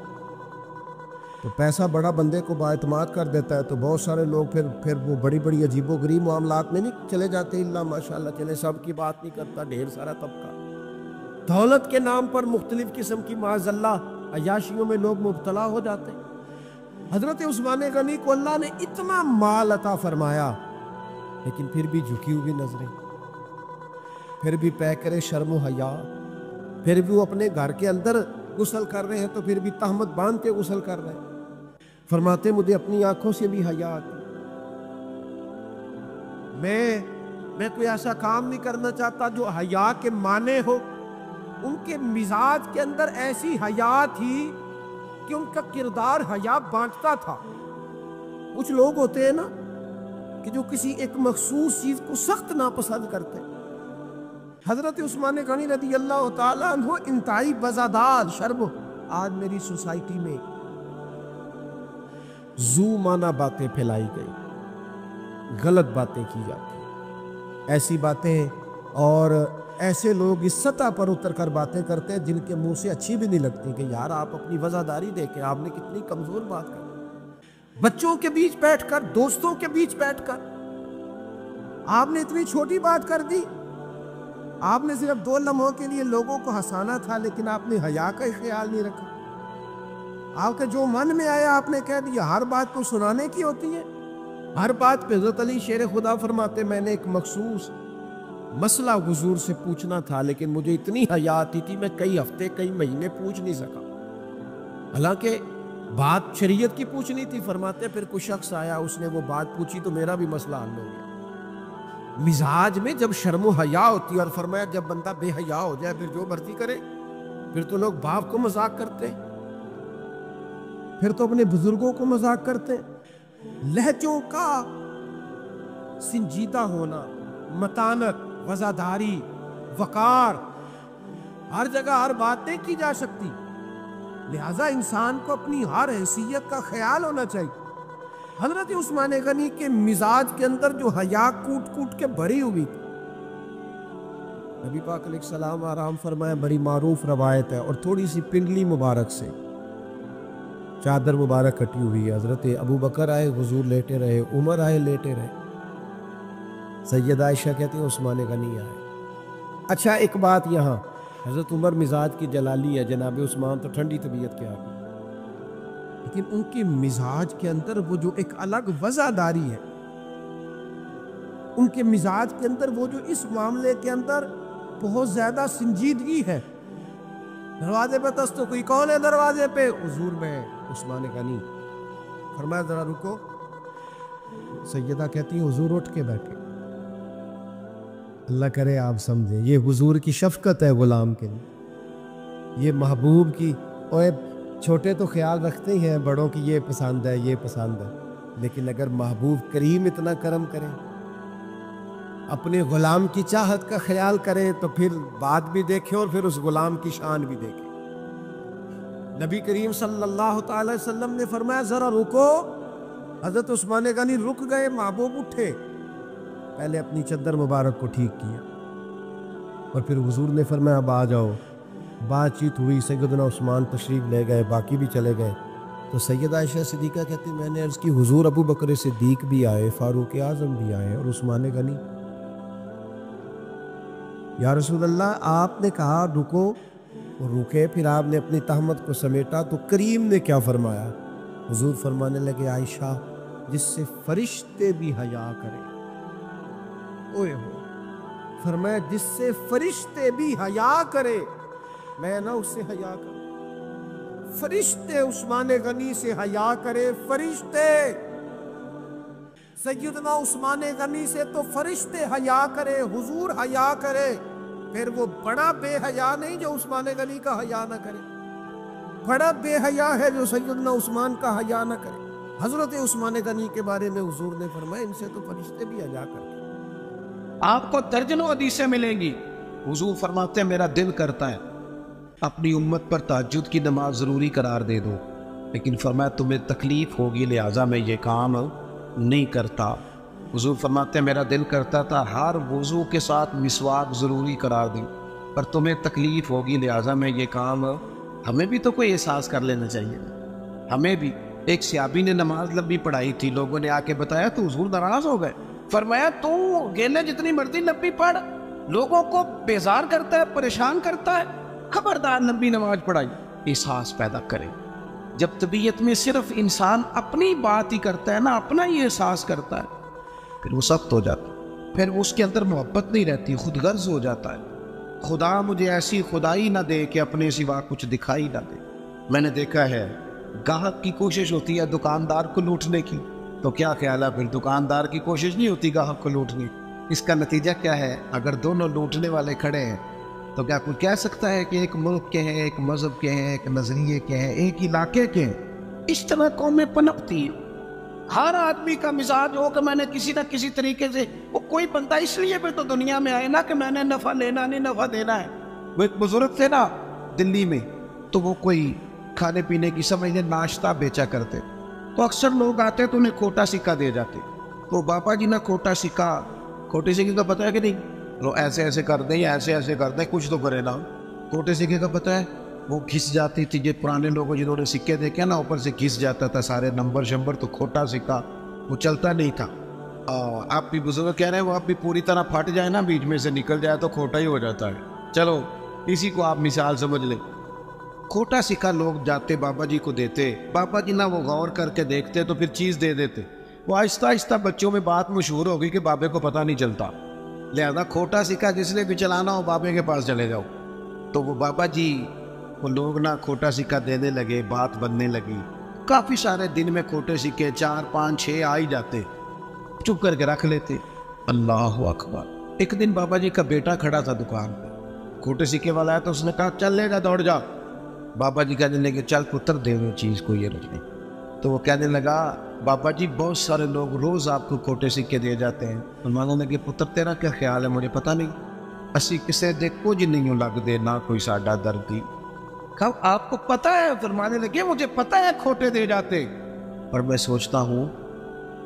تو پیسہ بڑا بندے کو بااعتماد کر دیتا ہے، تو بہت سارے لوگ پھر وہ بڑی عجیب و غریب معاملات میں نہیں چلے جاتے، اللہ ماشاءاللہ چلے، سب کی بات نہیں کرتا، ڈھیر سارا طبقہ دولت کے نام پر مختلف قسم کی معاذ اللہ عیاشیوں میں لوگ مبتلا ہو جاتے ہیں۔ حضرت عثمان غنی کو اللہ نے اتنا مال عطا فرمایا، لیکن پھر بھی جھکی ہوئی نظریں، پھر بھی پیکر شرم و حیا، پھر بھی وہ اپنے گھر کے اندر غسل کر رہے ہیں تو پھر بھی تہمت باندھ کے غسل کر رہے ہیں۔ فرماتے مجھے اپنی آنکھوں سے بھی حیا آتی، میں کوئی ایسا کام نہیں کرنا چاہتا جو حیا کے معنی ہو۔ ان کے مزاج کے اندر ایسی حیا تھی کہ ان کا کردار حیا بانٹتا تھا۔ کچھ لوگ ہوتے ہیں نا کہ جو کسی ایک مخصوص چیز کو سخت ناپسند کرتے ہیں، حضرت عثمان غنی رضی اللہ تعالیٰ عنہ انتہائی وزادار، شرم۔ آج میری سوسائٹی میں زو مانا باتیں پھیلائی گئی، غلط باتیں کی جاتی، ایسی باتیں، اور ایسے لوگ اس سطح پر اتر کر باتیں کرتے ہیں جن کے منہ سے اچھی بھی نہیں لگتی کہ یار آپ اپنی وزاداری دیکھیں، آپ نے کتنی کمزور بات کر، بچوں کے بیچ بیٹھ کر، دوستوں کے بیچ بیٹھ کر آپ نے اتنی چھوٹی بات کر دی۔ آپ نے صرف 2 لمحوں کے لیے لوگوں کو ہنسانا تھا، لیکن آپ نے حیا کا ہی خیال نہیں رکھا۔ آپ کے جو من میں آیا آپ نے کہہ دیا۔ ہر بات کو سنانے کی ہوتی ہے، ہر بات پہ حضرت علی شیر خدا فرماتے میں نے ایک مخصوص مسئلہ حضور سے پوچھنا تھا، لیکن مجھے اتنی حیا آتی تھی میں کئی ہفتے کئی مہینے پوچھ نہیں سکا، حالانکہ بات شریعت کی پوچھنی تھی۔ فرماتے پھر کوئی شخص آیا، اس نے وہ بات پوچھی تو میرا بھی مسئلہ حل ہو گیا۔ مزاج میں جب شرم و حیا ہوتی ہے، اور فرمایا جب بندہ بے حیا ہو جائے پھر جو مرضی کرے، پھر تو لوگ باپ کو مذاق کرتے، پھر تو اپنے بزرگوں کو مذاق کرتے۔ لہجوں کا سنجیدہ ہونا، متانت، وزاداری، وقار، ہر جگہ ہر بات نہیں کی جا سکتی، لہذا انسان کو اپنی ہر حیثیت کا خیال ہونا چاہیے۔ حضرت عثمان غنی کے مزاج کے اندر جو حیا کوٹ کوٹ کے بھری ہوئی تھی، نبی پاک علیہ السلام آرام فرمائے، بڑی معروف روایت ہے، اور تھوڑی سی پنڈلی مبارک سے چادر مبارک کٹی ہوئی ہے۔ حضرت ابو بکر آئے، حضور لیٹے رہے، عمر آئے، لیٹے رہے، سیدہ عائشہ کہتی ہیں عثمان غنی آئے۔ اچھا ایک بات یہاں، حضرت عمر مزاج کی جلالی ہے، جناب عثمان تو ٹھنڈی طبیعت کے آدمی، لیکن ان کی مزاج کے اندر وہ جو ایک الگ وزاداری ہے، ان کے مزاج کے اندر وہ جو اس معاملے کے اندر بہت زیادہ سنجیدگی ہے۔ دروازے پہ دستو، کوئی کون ہے دروازے پہ؟ حضور میں عثمان غنی۔ فرمایا ذرا رکو، سیدہ کہتی ہیں حضور اٹھ کے بیٹھے۔ اللہ کرے آپ سمجھیں، یہ حضور کی شفقت ہے غلام کے لیے، یہ محبوب کی۔ اور چھوٹے تو خیال رکھتے ہی ہیں بڑوں کی، یہ پسند ہے یہ پسند ہے، لیکن اگر محبوب کریم اتنا کرم کرے، اپنے غلام کی چاہت کا خیال کرے، تو پھر بات بھی دیکھے اور پھر اس غلام کی شان بھی دیکھے۔ نبی کریم صلی اللہ تعالی وسلم نے فرمایا ذرا رکو۔ حضرت عثمان غنی رک گئے، محبوب اٹھے، پہلے اپنی چادر مبارک کو ٹھیک کیا، اور پھر حضور نے فرمایا اب آ جاؤ۔ بات چیت ہوئی، سیدنا عثمان تشریف لے گئے، باقی بھی چلے گئے۔ تو سیدہ عائشہ صدیقہ کہتی میں نے عرض کی حضور ابو بکر صدیق بھی آئے، فاروق اعظم بھی آئے، اور عثمان غنی۔ یا رسول اللہ، آپ نے کہا رکو، اور رکے، پھر آپ نے اپنی تہمت کو سمیٹا، تو کریم نے کیا فرمایا؟ حضور فرمانے لگے عائشہ جس سے فرشتے بھی حیا کریں، اوئے ہو، فرمایا جس سے فرشتے بھی حیا کرے، میں نہ اس سے حیا کروں۔ فرشتے عثمان غنی سے حیا کرے، فرشتے سیدنا عثمان غنی سے تو فرشتے حیا کرے، حضور حیا کرے، پھر وہ بڑا بے حیا نہیں جو عثمان غنی کا حیا نہ کرے، بڑا بے حیا ہے جو سیدنا عثمان کا حیا نہ کرے۔ حضرت عثمان غنی کے بارے میں حضور نے فرمایا ان سے تو فرشتے بھی حیا کرتے۔ آپ کو درجنوں حدیثیں ملیں گی، حضور فرماتے ہیں میرا دل کرتا ہے اپنی امت پر تہجد کی نماز ضروری قرار دے دو، لیکن فرمایا تمہیں تکلیف ہوگی لہٰذا میں یہ کام نہیں کرتا۔ حضور فرماتے ہیں میرا دل کرتا تھا ہر وضو کے ساتھ مسواک ضروری قرار دیں، پر تمہیں تکلیف ہوگی لہٰذا میں یہ کام۔ ہمیں بھی تو کوئی احساس کر لینا چاہیے، ہمیں بھی۔ ایک صحابی نے نماز لمبی پڑھائی تھی، لوگوں نے آ کے بتایا تو حضور ناراض ہو گئے، فرمایا تو گیلے جتنی مرضی لمبی پڑھ، لوگوں کو بیزار کرتا ہے، پریشان کرتا ہے، خبردار لمبی نماز پڑھائی۔ احساس پیدا کریں، جب طبیعت میں صرف انسان اپنی بات ہی کرتا ہے نا، اپنا ہی احساس کرتا ہے، پھر وہ سخت ہو جاتا ہے، پھر اس کے اندر محبت نہیں رہتی، خود غرض ہو جاتا ہے۔ خدا مجھے ایسی خدائی نہ دے کہ اپنے سوا کچھ دکھائی نہ دے۔ میں نے دیکھا ہے گاہک کی کوشش ہوتی ہے دکاندار کو لوٹنے کی، تو کیا خیال ہے پھر دکاندار کی کوشش نہیں ہوتی گاہک کو لوٹنے کی؟ اس کا نتیجہ کیا ہے؟ اگر دونوں لوٹنے والے کھڑے ہیں تو کیا کوئی کہہ سکتا ہے کہ ایک ملک کے ہیں، ایک مذہب کے ہیں، ایک نظریے کے ہیں، ایک علاقے کے ہیں؟ اس طرح قومیں پنپتی ہیں۔ ہر آدمی کا مزاج ہو کہ میں نے کسی نہ کسی طریقے سے، وہ کوئی بندہ اس لیے پھر تو دنیا میں آئے نا کہ میں نے نفع لینا نہیں، نفع دینا ہے۔ وہ ایک بزرگ تھے نا دلی میں، تو وہ کوئی کھانے پینے کی سمجھ لیں ناشتہ بیچا کرتے، تو اکثر لوگ آتے تو انہیں کھوٹا سکہ دے جاتے، تو بابا جی نہ کھوٹا سکہ، کھوٹے سکے کا پتہ ہے کہ نہیں؟ وہ ایسے ایسے کر دیں یا ایسے ایسے کر دیں، کچھ تو کرے نا۔ کھوٹے سکے کا پتہ ہے؟ وہ گھس جاتی تھی، یہ پرانے لوگوں جنہوں نے سکے دیکھے نا اوپر سے گھس جاتا تھا سارے نمبر شمبر، تو کھوٹا سکہ وہ چلتا نہیں تھا۔ آپ بھی بزرگ کہہ رہے ہیں وہ اب بھی پوری طرح پھٹ جائے نا، بیچ میں سے نکل جائے تو کھوٹا ہی ہو جاتا ہے۔ چلو اسی کو آپ مثال سمجھ لیں۔ کھوٹا سکہ لوگ جاتے بابا جی کو دیتے، بابا جی نہ وہ غور کر کے دیکھتے تو پھر چیز دے دیتے۔ وہ آہستہ آہستہ بچوں میں بات مشہور ہو گئی کہ بابے کو پتہ نہیں چلتا، لہذا کھوٹا سکہ جس نے بھی چلانا ہو بابے کے پاس چلے جاؤ۔ تو وہ بابا جی وہ لوگ نہ کھوٹا سکہ دینے لگے، بات بننے لگی، کافی سارے دن میں کھوٹے سکے 4 5 6 آ ہی جاتے، چپ کر کے رکھ لیتے۔ اللہ اکبر۔ ایک دن بابا جی کا بیٹا کھڑا تھا دکان پہ، کھوٹے سکے والا ہے تو اس نے کہا چل لے جا، دوڑ جا۔ بابا جی کہنے لگے چل پتر دے دو چیز کو یہ رکھنے۔ تو وہ کہنے لگا بابا جی بہت سارے لوگ روز آپ کو کھوٹے سکے دے جاتے ہیں۔ فرمانے لگے پتر تیرا کیا خیال ہے؟ مجھے پتہ نہیں، اسی کسے دے کچھ نہیں لگ دے نہ کوئی ساڈا دردی۔ کہا آپ کو پتہ ہے؟ فرمانے لگے مجھے پتہ ہے کھوٹے دے جاتے، اور میں سوچتا ہوں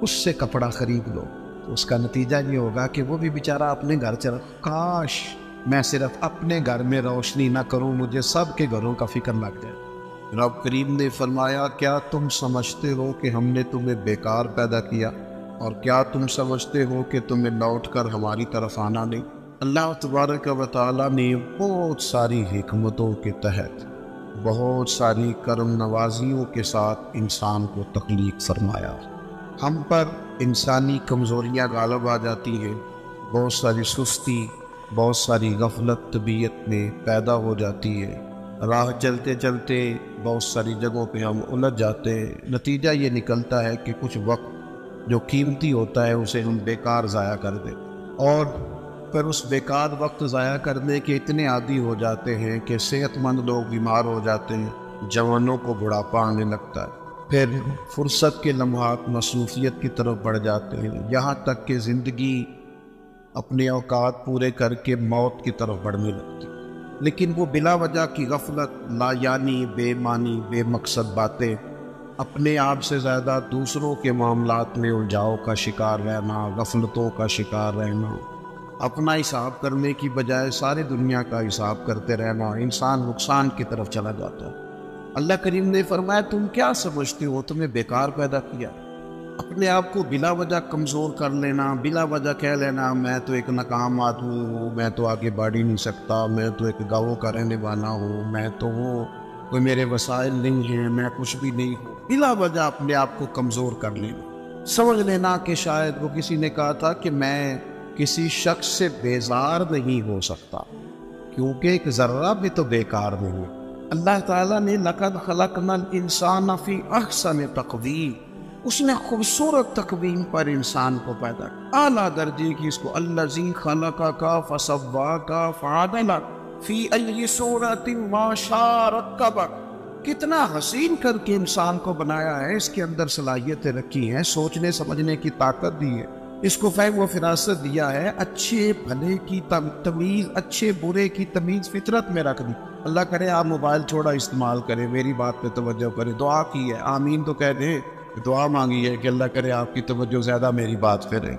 اس سے کپڑا خرید لو، تو اس کا نتیجہ یہ ہوگا کہ وہ بھی بیچارہ اپنے گھر چلا، کاش میں صرف اپنے گھر میں روشنی نہ کروں، مجھے سب کے گھروں کا فکر لگ جائے۔ رب کریم نے فرمایا کیا تم سمجھتے ہو کہ ہم نے تمہیں بیکار پیدا کیا، اور کیا تم سمجھتے ہو کہ تمہیں لوٹ کر ہماری طرف آنا نہیں؟ اللہ تبارک و تعالیٰ نے بہت ساری حکمتوں کے تحت بہت ساری کرم نوازیوں کے ساتھ انسان کو تخلیق فرمایا۔ ہم پر انسانی کمزوریاں غالب آ جاتی ہیں، بہت ساری سستی، بہت ساری غفلت طبیعت میں پیدا ہو جاتی ہے، راہ چلتے چلتے بہت ساری جگہوں پہ ہم الجھ جاتے ہیں، نتیجہ یہ نکلتا ہے کہ کچھ وقت جو قیمتی ہوتا ہے اسے ہم بیکار ضائع کر دیں، اور پھر اس بیکار وقت ضائع کرنے کے اتنے عادی ہو جاتے ہیں کہ صحت مند لوگ بیمار ہو جاتے ہیں، جوانوں کو بڑھاپا آنے لگتا ہے، پھر فرصت کے لمحات مصروفیت کی طرف بڑھ جاتے ہیں، یہاں تک کہ زندگی اپنے اوقات پورے کر کے موت کی طرف بڑھنے لگتی ہے۔ لیکن وہ بلا وجہ کی غفلت، لا یعنی، بے معنی، بے مقصد باتیں، اپنے آپ سے زیادہ دوسروں کے معاملات میں الجھاؤ کا شکار رہنا، غفلتوں کا شکار رہنا، اپنا حساب کرنے کی بجائے ساری دنیا کا حساب کرتے رہنا، انسان نقصان کی طرف چلا جاتا ہے۔ اللہ کریم نے فرمایا تم کیا سمجھتے ہو تمہیں بیکار پیدا کیا؟ اپنے آپ کو بلا وجہ کمزور کر لینا، بلا وجہ کہہ لینا میں تو ایک ناکام آدمی ہوں، میں تو آگے بڑھ ہی نہیں سکتا، میں تو ایک گاؤں کا رہنے والا ہوں، میں تو ہوں، کوئی میرے وسائل نہیں ہیں، میں کچھ بھی نہیں ہوں، بلا وجہ اپنے آپ کو کمزور کر لینا، سمجھ لینا کہ شاید وہ کسی نے کہا تھا کہ میں کسی شخص سے بیزار نہیں ہو سکتا کیونکہ ایک ذرہ بھی تو بیکار نہیں۔ اللہ تعالیٰ نے لَقَدْ خَلَقْنَا الْإِنسَانَ فِي أَحْسَنِ تَقْوِيمٍ، اس نے خوبصورت تقویم پر انسان کو پیدا کیا، اعلیٰ درجے کی، اس کو الَّذِي خَلَقَكَ فَسَوَّاكَ فَعَدَلَكَ فِي أَيِّ صُورَةٍ مَا شَاءَ رَكَّبَكَ، کتنا حسین کر کے انسان کو بنایا ہے، اس کے اندر صلاحیتیں رکھی ہیں، سوچنے سمجھنے کی طاقت دی ہے، اس کو فہم و فراست دیا ہے، اچھے بھلے کی تمیز، اچھے برے کی تمیز فطرت میں رکھ دی۔ اللہ کرے آپ موبائل تھوڑا استعمال کریں، میری بات پہ توجہ کریں، دعا کی ہے، آمین تو کہہ دیں، دعا مانگی ہے کہ اللہ کرے آپ کی توجہ زیادہ میری بات پہ رہے۔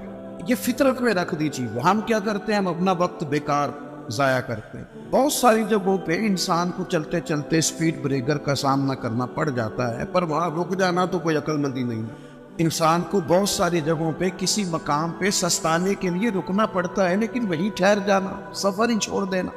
یہ فطرت میں رکھ دی چیز، ہم کیا کرتے ہیں، ہم اپنا وقت بیکار ضائع کرتے ہیں۔ بہت ساری جگہوں پہ انسان کو چلتے چلتے سپیڈ بریکر کا سامنا کرنا پڑ جاتا ہے، پر وہاں رک جانا تو کوئی عقل مندی نہیں ہے۔ انسان کو بہت ساری جگہوں پہ کسی مقام پہ سستانے کے لیے رکنا پڑتا ہے، لیکن وہیں ٹھہر جانا، سفر ہی چھوڑ دینا۔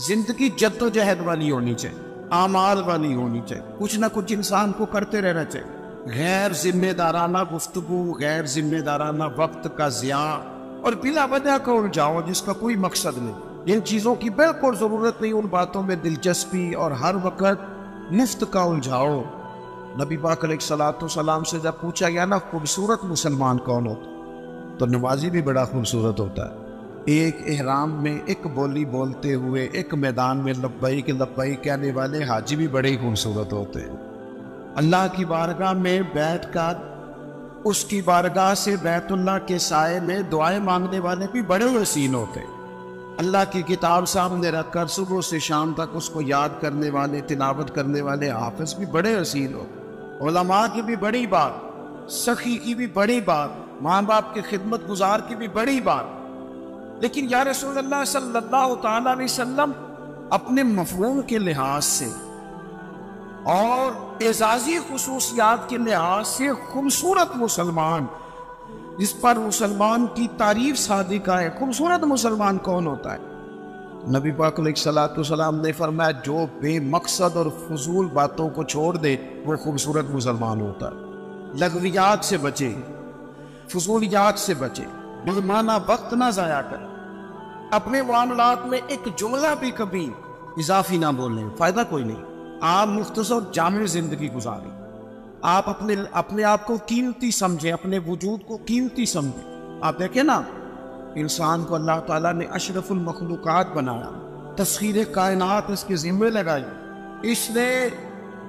زندگی جد و جہد والی ہونی چاہیے، اعمال والی ہونی چاہیے، کچھ نہ کچھ انسان کو کرتے رہنا چاہیے۔ غیر ذمہ دارانہ گفتگو، غیر ذمہ دارانہ وقت کا ضیاع اور بلا وجہ کا الجھاؤ جس کا کوئی مقصد نہیں، ان چیزوں کی بالکل ضرورت نہیں، ان باتوں میں دلچسپی اور ہر وقت مفت کا الجھاؤ۔ نبی پاک علیہ الصلوۃ والسلام سے جب پوچھا گیا نا خوبصورت مسلمان کون ہوتا، تو نمازی بھی بڑا خوبصورت ہوتا ہے، ایک احرام میں ایک بولی بولتے ہوئے ایک میدان میں لبیک لبیک کہنے والے حاجی بھی بڑے خوبصورت ہوتے ہیں، اللہ کی بارگاہ میں بیٹھ کر اس کی بارگاہ سے بیت اللہ کے سائے میں دعائیں مانگنے والے بھی بڑے حسین ہوتے ہیں، اللہ کی کتاب سامنے رکھ کر صبح سے شام تک اس کو یاد کرنے والے، تلاوت کرنے والے حافظ بھی بڑے حسین ہوتے ہیں، علماء کی بھی بڑی بات، سخی کی بھی بڑی بات، ماں باپ کی خدمت گزار کی بھی بڑی بات، لیکن یا رسول اللہ صلی اللہ تعالیٰ علیہ وسلم اپنے مفہوم کے لحاظ سے اور اعزازی خصوصیات کے لحاظ سے خوبصورت مسلمان، جس پر مسلمان کی تعریف صادقہ ہے، خوبصورت مسلمان کون ہوتا ہے؟ نبی پاک علیہ الصلوۃ والسلام نے فرمایا جو بے مقصد اور فضول باتوں کو چھوڑ دے وہ خوبصورت مسلمان ہوتا ہے۔ لغویات سے بچے، فضولیات سے بچے، بے معنی وقت نہ ضائع کریں، اپنے معاملات میں ایک جملہ بھی کبھی اضافی نہ بولیں، فائدہ کوئی نہیں، آپ مختصر جامع زندگی گزاریں، آپ اپنے آپ کو قیمتی سمجھیں، اپنے وجود کو قیمتی سمجھیں۔ آپ دیکھیں نا، انسان کو اللہ تعالیٰ نے اشرف المخلوقات بنایا، تسخیر کائنات اس کے ذمہ لگائی، اس نے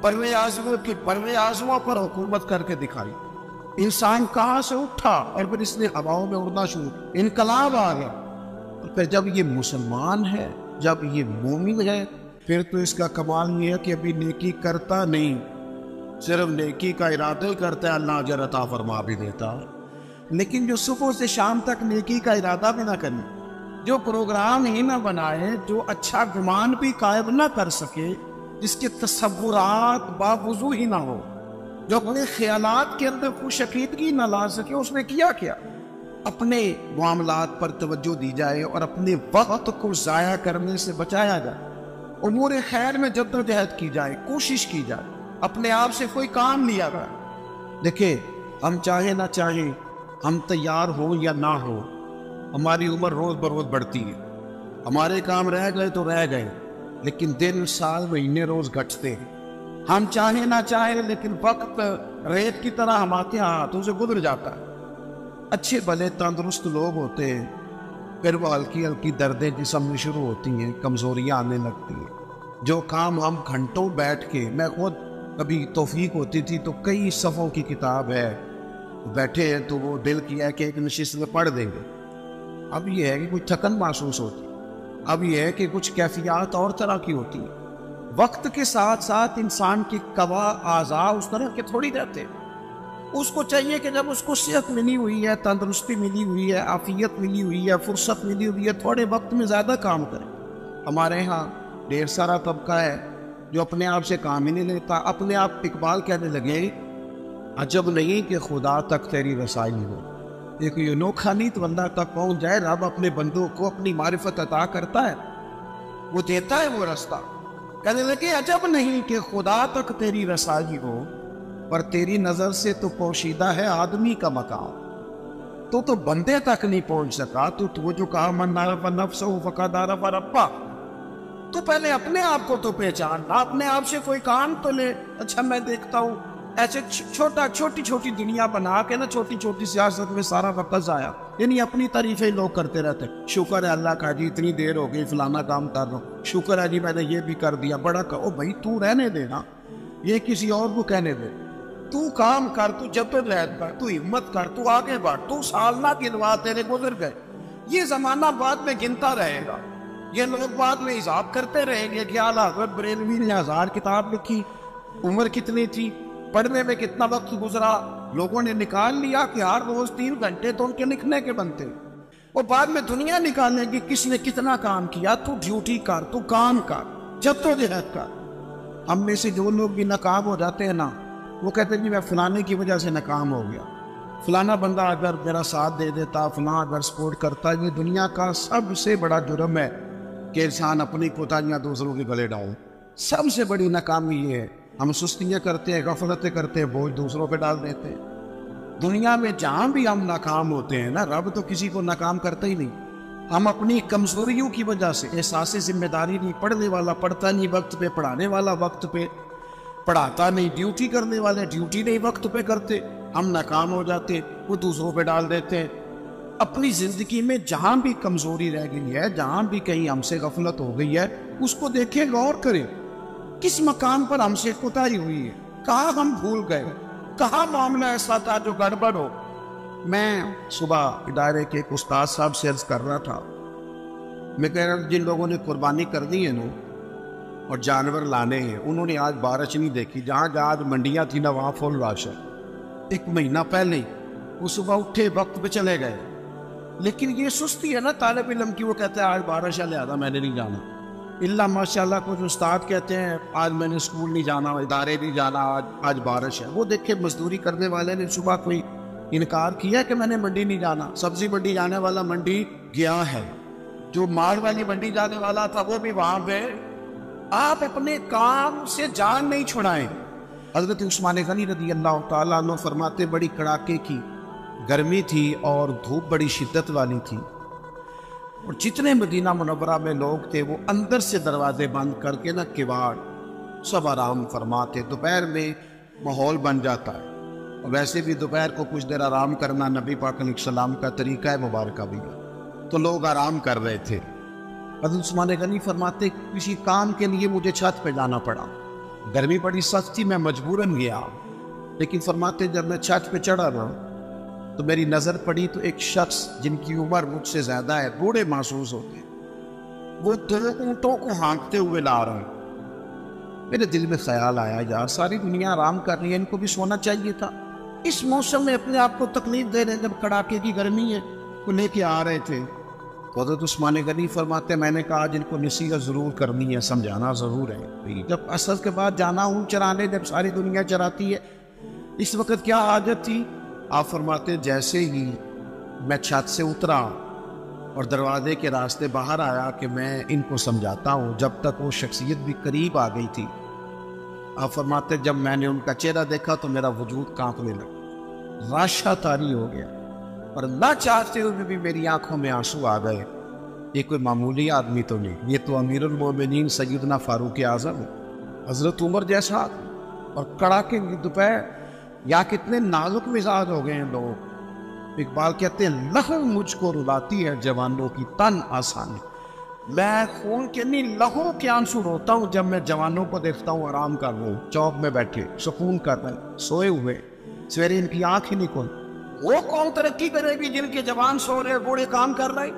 پرو اعظموں پر حکومت کر کے دکھائی۔ انسان کہاں سے اٹھا اور پھر اس نے ہواؤں میں اڑنا شروع، انقلاب آ گیا، اور پھر جب یہ مسلمان ہے، جب یہ مومن ہے، پھر تو اس کا کمال یہ ہے کہ ابھی نیکی کرتا نہیں، صرف نیکی کا ارادہ ہی کرتا ہے اللہ اجر عطا فرما بھی دیتا ہے۔ لیکن جو صبح سے شام تک نیکی کا ارادہ بھی نہ کرے، جو پروگرام ہی نہ بنائے، جو اچھا گمان بھی قائم نہ کر سکے، جس کے تصورات باوضو ہی نہ ہو، جو اپنے خیالات کے اندر خوش عقیدگی نہ لا سکے، اس نے کیا کیا؟ اپنے معاملات پر توجہ دی جائے اور اپنے وقت کو ضائع کرنے سے بچایا جائے، امور خیر میں جدوجہد کی جائے، کوشش کی جائے، اپنے آپ سے کوئی کام لیا جائے۔ دیکھیں، ہم چاہیں نہ چاہیں، ہم تیار ہوں یا نہ ہوں، ہماری عمر روز بروز بڑھتی ہے، ہمارے کام رہ گئے تو رہ گئے، لیکن دن سال مہینے روز گھٹتے ہیں۔ ہم چاہیں نہ چاہیں لیکن وقت ریت کی طرح ہمارے ہاتھوں سے گزر جاتا ہے۔ اچھے بھلے تندرست لوگ ہوتے ہیں، پھر وہ ہلکی ہلکی دردیں جسم میں شروع ہوتی ہیں، کمزوریاں آنے لگتی ہیں۔ جو کام ہم گھنٹوں بیٹھ کے، میں خود کبھی توفیق ہوتی تھی تو کئی صفحوں کی کتاب ہے، بیٹھے ہیں تو وہ دل کیا کہ ایک نشست میں پڑھ دیں گے۔ اب یہ ہے کہ کچھ تھکن محسوس ہوتی ہے، اب یہ ہے کہ کچھ کیفیات اور طرح کی ہوتی ہیں۔ وقت کے ساتھ ساتھ انسان کی قوا اعضاء اس طرح کے تھوڑی رہتے ہیں۔ اس کو چاہیے کہ جب اس کو صحت ملی ہوئی ہے، تندرستی ملی ہوئی ہے، عافیت ملی ہوئی ہے، فرصت ملی ہوئی ہے، تھوڑے وقت میں زیادہ کام کرے۔ ہمارے ہاں ڈھیر سارا طبقہ ہے جو اپنے آپ سے کام ہی نہیں لیتا، اپنے آپ اقبال کہنے لگے، عجب نہیں کہ خدا تک تیری رسائی ہو۔ ایک یہ انوکھا نہیں تو اللہ تک پہنچ جائے۔ رب اپنے بندوں کو اپنی معرفت عطا کرتا ہے، وہ دیتا ہے وہ رستہ۔ کہنے لگے عجب نہیں کہ خدا تک تیری رسائی ہو، پر تیری نظر سے تو پوشیدہ ہے آدمی کا مقام۔ تو بندے تک نہیں پہنچ سکا، تو جو کہا من عرف نفسہ فقد عرف ربہ، تو پہلے اپنے آپ کو تو پہچان، اپنے آپ سے کوئی کام تو لے۔ اچھا میں دیکھتا ہوں ایسے چھوٹی چھوٹی دنیا بنا کے نا، چھوٹی چھوٹی سیاست میں سارا وقت ضائع، یعنی اپنی تعریفیں لوگ کرتے رہتے۔ شکر ہے اللہ کا جی اتنی دیر ہو گئی فلانا کام کر رہا ہوں، شکر ہے جی میں نے یہ بھی کر دیا، بڑا کہو بھائی تو رہنے دینا، یہ کسی اور کو کہنے دے۔ تو کام کر، تو جدوجہد کر، تو ہمت کر، تو آگے بڑھ، تو سال نہ گنوا تیرے گزر گئے۔ یہ زمانہ بعد میں گنتا رہے گا، یہ لوگ بعد میں حساب کرتے رہیں گے کہ اعلیٰ حضرت بریلوی نے 1000 کتاب لکھی، عمر کتنی تھی، پڑھنے میں کتنا وقت گزرا، لوگوں نے نکال لیا کہ ہر روز 3 گھنٹے تو ان کے لکھنے کے بنتے، اور بعد میں دنیا نکالنے کی کس نے کتنا کام کیا۔ تو ڈیوٹی کر، تو کام کر، جدوجہد کر۔ ہم میں سے جو لوگ بھی ناکام ہو جاتے ہیں نا، وہ کہتے ہیں جی میں فلانے کی وجہ سے ناکام ہو گیا، فلانا بندہ اگر میرا ساتھ دے دیتا، فلاں اگر سپورٹ کرتا۔ یہ دنیا کا سب سے بڑا جرم ہے کہ انسان اپنی کوتاہیاں دوسروں کے گلے ڈالے۔ سب سے بڑی ناکامی یہ ہے، ہم سستیاں کرتے ہیں، غفلتیں کرتے ہیں، بوجھ دوسروں پہ ڈال دیتے ہیں۔ دنیا میں جہاں بھی ہم ناکام ہوتے ہیں نا، رب تو کسی کو ناکام کرتا ہی نہیں۔ ہم اپنی کمزوریوں کی وجہ سے، احساس ذمہ داری نہیں، پڑھنے والا پڑھتا نہیں وقت پہ، پڑھانے والا وقت پہ پڑھاتا نہیں، ڈیوٹی کرنے والے ڈیوٹی نہیں وقت پہ کرتے، ہم ناکام ہو جاتے، وہ دوسروں پہ ڈال دیتے ہیں۔ اپنی زندگی میں جہاں بھی کمزوری رہ گئی ہے، جہاں بھی کہیں ہم سے غفلت ہو گئی ہے، اس کو دیکھیں، غور کریں، کس مقام پر ہم سے کوتاہی ہوئی ہے، کہاں ہم بھول گئے، کہاں معاملہ ایسا تھا جو گڑبڑ ہو۔ میں صبح ادارے کے ایک استاد صاحب سے عرض کر رہا تھا، میں کہہ رہا جن لوگوں نے قربانی کر دی ہے نا اور جانور لانے ہیں، انہوں نے آج بارش نہیں دیکھی۔ جہاں آج منڈیاں تھیں نا، وہاں فل رش ہے۔ 1 مہینہ پہلے وہ صبح اٹھے، وقت پہ چلے گئے، لیکن یہ سستی ہے نا طالب علم کی، وہ کہتے ہیں آج بارش ہے لہذا میں نے نہیں جانا۔ اللہ ماشاءاللہ کچھ استاد کہتے ہیں آج میں نے اسکول نہیں جانا، ادارے نہیں جانا، آج بارش ہے۔ وہ دیکھے مزدوری کرنے والے نے صبح کوئی انکار کیا کہ میں نے منڈی نہیں جانا؟ سبزی منڈی جانے والا منڈی گیا ہے، جو مال والی منڈی جانے والا تھا وہ بھی وہاں پہ۔ آپ اپنے کام سے جان نہیں چھڑائیں۔ حضرت عثمان غنی رضی اللہ تعالیٰ عنہ فرماتے بڑی کڑاکے کی گرمی تھی اور دھوپ بڑی شدت والی تھی، اور جتنے مدینہ منورہ میں لوگ تھے وہ اندر سے دروازے بند کر کے نا کواڑ سب آرام فرماتے۔ دوپہر میں ماحول بن جاتا ہے، اور ویسے بھی دوپہر کو کچھ دیر آرام کرنا نبی پاک علیہ السلام کا طریقہ ہے مبارکہ بھی ہے، تو لوگ آرام کر رہے تھے۔ حضرت عثمان غنی فرماتے کسی کام کے لیے مجھے چھت پہ جانا پڑا، گرمی بڑی سخت تھی، میں مجبوراً گیا، لیکن فرماتے جب میں چھت پہ چڑھا نا تو میری نظر پڑی تو ایک شخص جن کی عمر مجھ سے زیادہ ہے، بوڑھے محسوس ہوتے، وہ 2 اونٹوں کو ہانکتے ہوئے لا رہے ہیں۔ میرے دل میں خیال آیا یار ساری دنیا آرام کر رہی ہے، ان کو بھی سونا چاہیے تھا، اس موسم میں اپنے آپ کو تکلیف دے رہے ہیں، جب کڑاکے کی گرمی ہے وہ لے کے آ رہے تھے۔ حضرت عثمان غنی فرماتے میں نے کہا جن کو نصیحت ضرور کرنی ہے، سمجھانا ضرور ہے، جب عصر کے بعد جانا ہوں چرانے، جب ساری دنیا چراتی ہے، اس وقت کیا حاجت تھی؟ آپ فرماتے جیسے ہی میں چھت سے اترا اور دروازے کے راستے باہر آیا کہ میں ان کو سمجھاتا ہوں، جب تک وہ شخصیت بھی قریب آ گئی تھی، آپ فرماتے جب میں نے ان کا چہرہ دیکھا تو میرا وجود کانپنے لگا، راشا طاری ہو گیا، اور اللہ چاہتے ہوئے بھی میری آنکھوں میں آنسو آ گئے۔ یہ کوئی معمولی آدمی تو نہیں، یہ تو امیر المومنین سیدنا فاروق اعظم ہے، حضرت عمر جیسا، اور کڑاکے کی دوپہر، یا کتنے نازک مزاج ہو گئے ہیں لوگ۔ اقبال کہتے ہیں لہو مجھ کو رلاتی ہے جوانوں کی تن آسانی، میں خون کے نہیں لہو کے آنسو روتا ہوں جب میں جوانوں کو دیکھتا ہوں آرام کر رہے ہیں، چوک میں بیٹھے سکون کر رہے ہیں، سوئے ہوئے، سویرے ان کی آنکھ ہی نہیں کھل۔ وہ کون ترقی کرے گی جن کے جوان سو رہے، بوڑھے کام کر رہے،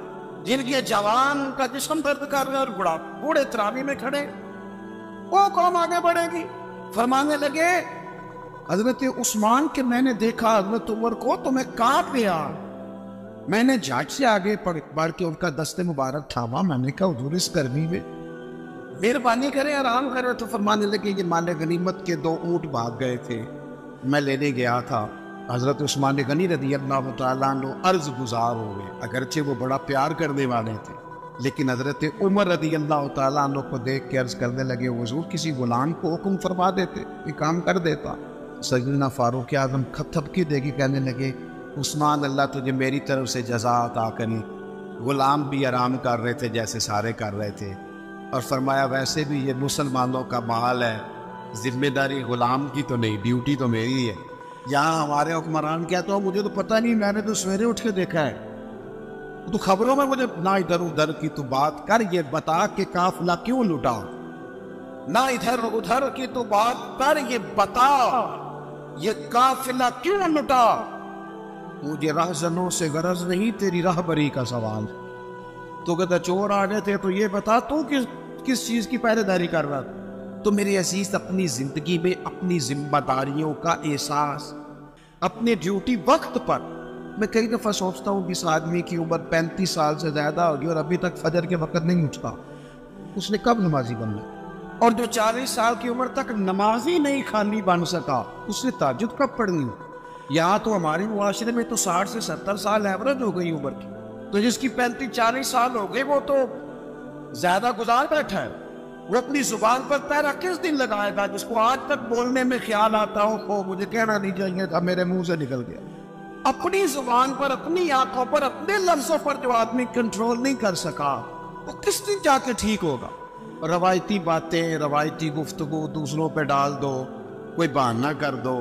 جن کے جوان کا جسم درد کر رہے اور بوڑھے تراوی میں کھڑے، وہ قوم آگے بڑھے گی؟ فرمانے لگے حضرت عثمان کہ میں نے دیکھا حضرت عمر کو تو میں کانپ گیا، میں نے جھٹ سے آگے بڑھ کے ان کا دست مبارک تھاما، میں نے کہا حضور اس گرمی میں مہربانی کریں آرام کریں، تو فرمانے لگے یہ مال غنیمت کے 2 اونٹ بھاگ گئے تھے، میں لینے گیا تھا۔ حضرت عثمان غنی رضی اللہ تعالیٰ عنہ عرض گزار ہوئے، اگرچہ وہ بڑا پیار کرنے والے تھے، لیکن حضرت عمر رضی اللہ تعالیٰ عنہ کو دیکھ کے عرض کرنے لگے حضور کسی غلام کو حکم فرما دیتے، یہ کام کر دیتا۔ سیدنا فاروق اعظم تھپکی دے کے کہنے لگے عثمان اللہ تجھے میری طرف سے جزا عطا کرے، غلام بھی آرام کر رہے تھے جیسے سارے کر رہے تھے، اور فرمایا ویسے بھی یہ مسلمانوں کا مال ہے، ذمہ داری غلام کی تو نہیں، ڈیوٹی تو میری ہے۔ یہاں ہمارے حکمران کیا تو مجھے تو پتہ نہیں، میں نے تو سویرے اٹھ کے دیکھا ہے، تو خبروں میں مجھے نہ ادھر ادھر کی تو بات کر، یہ بتا کہ قافلہ کیوں لٹا، نہ ادھر ادھر کی تو بات کر، یہ بتا یہ قافلہ کیوں لٹا، مجھے راہزنوں سے غرض نہیں تیری راہبری کا سوال، تو کہتا چور آ گئے تھے تو یہ بتا تو کس چیز کی پہرے داری کر رہا تھا؟ تو میرے عزیز اپنی زندگی میں اپنی ذمہ داریوں کا احساس، اپنی ڈیوٹی وقت پر، میں کئی دفعہ سوچتا ہوں اس آدمی کی عمر 35 سال سے زیادہ ہوگی اور ابھی تک فجر کے وقت نہیں اٹھتا، اس نے کب نمازی بننا؟ اور جو 40 سال کی عمر تک نمازی نہیں خالی بن سکا اس نے تہجد کب پڑھنی؟ یہاں تو ہمارے معاشرے میں تو 60 سے 70 سال ایوریج ہو گئی عمر کی، تو جس کی 35-40 سال ہو گئے وہ تو زیادہ گزار بیٹھا ہے، وہ اپنی زبان پر پیرا کس دن لگائے گا؟ جس کو آج تک بولنے میں خیال آتا ہو مجھے کہنا نہیں چاہیے تھا، میرے منہ سے نکل گیا۔ اپنی زبان پر، اپنی آنکھوں پر، اپنے لفظوں پر جو آدمی کنٹرول نہیں کر سکا وہ کس دن جا کے ٹھیک ہوگا؟ روایتی باتیں، روایتی گفتگو دوسروں پہ ڈال دو، کوئی بہانہ کر دو،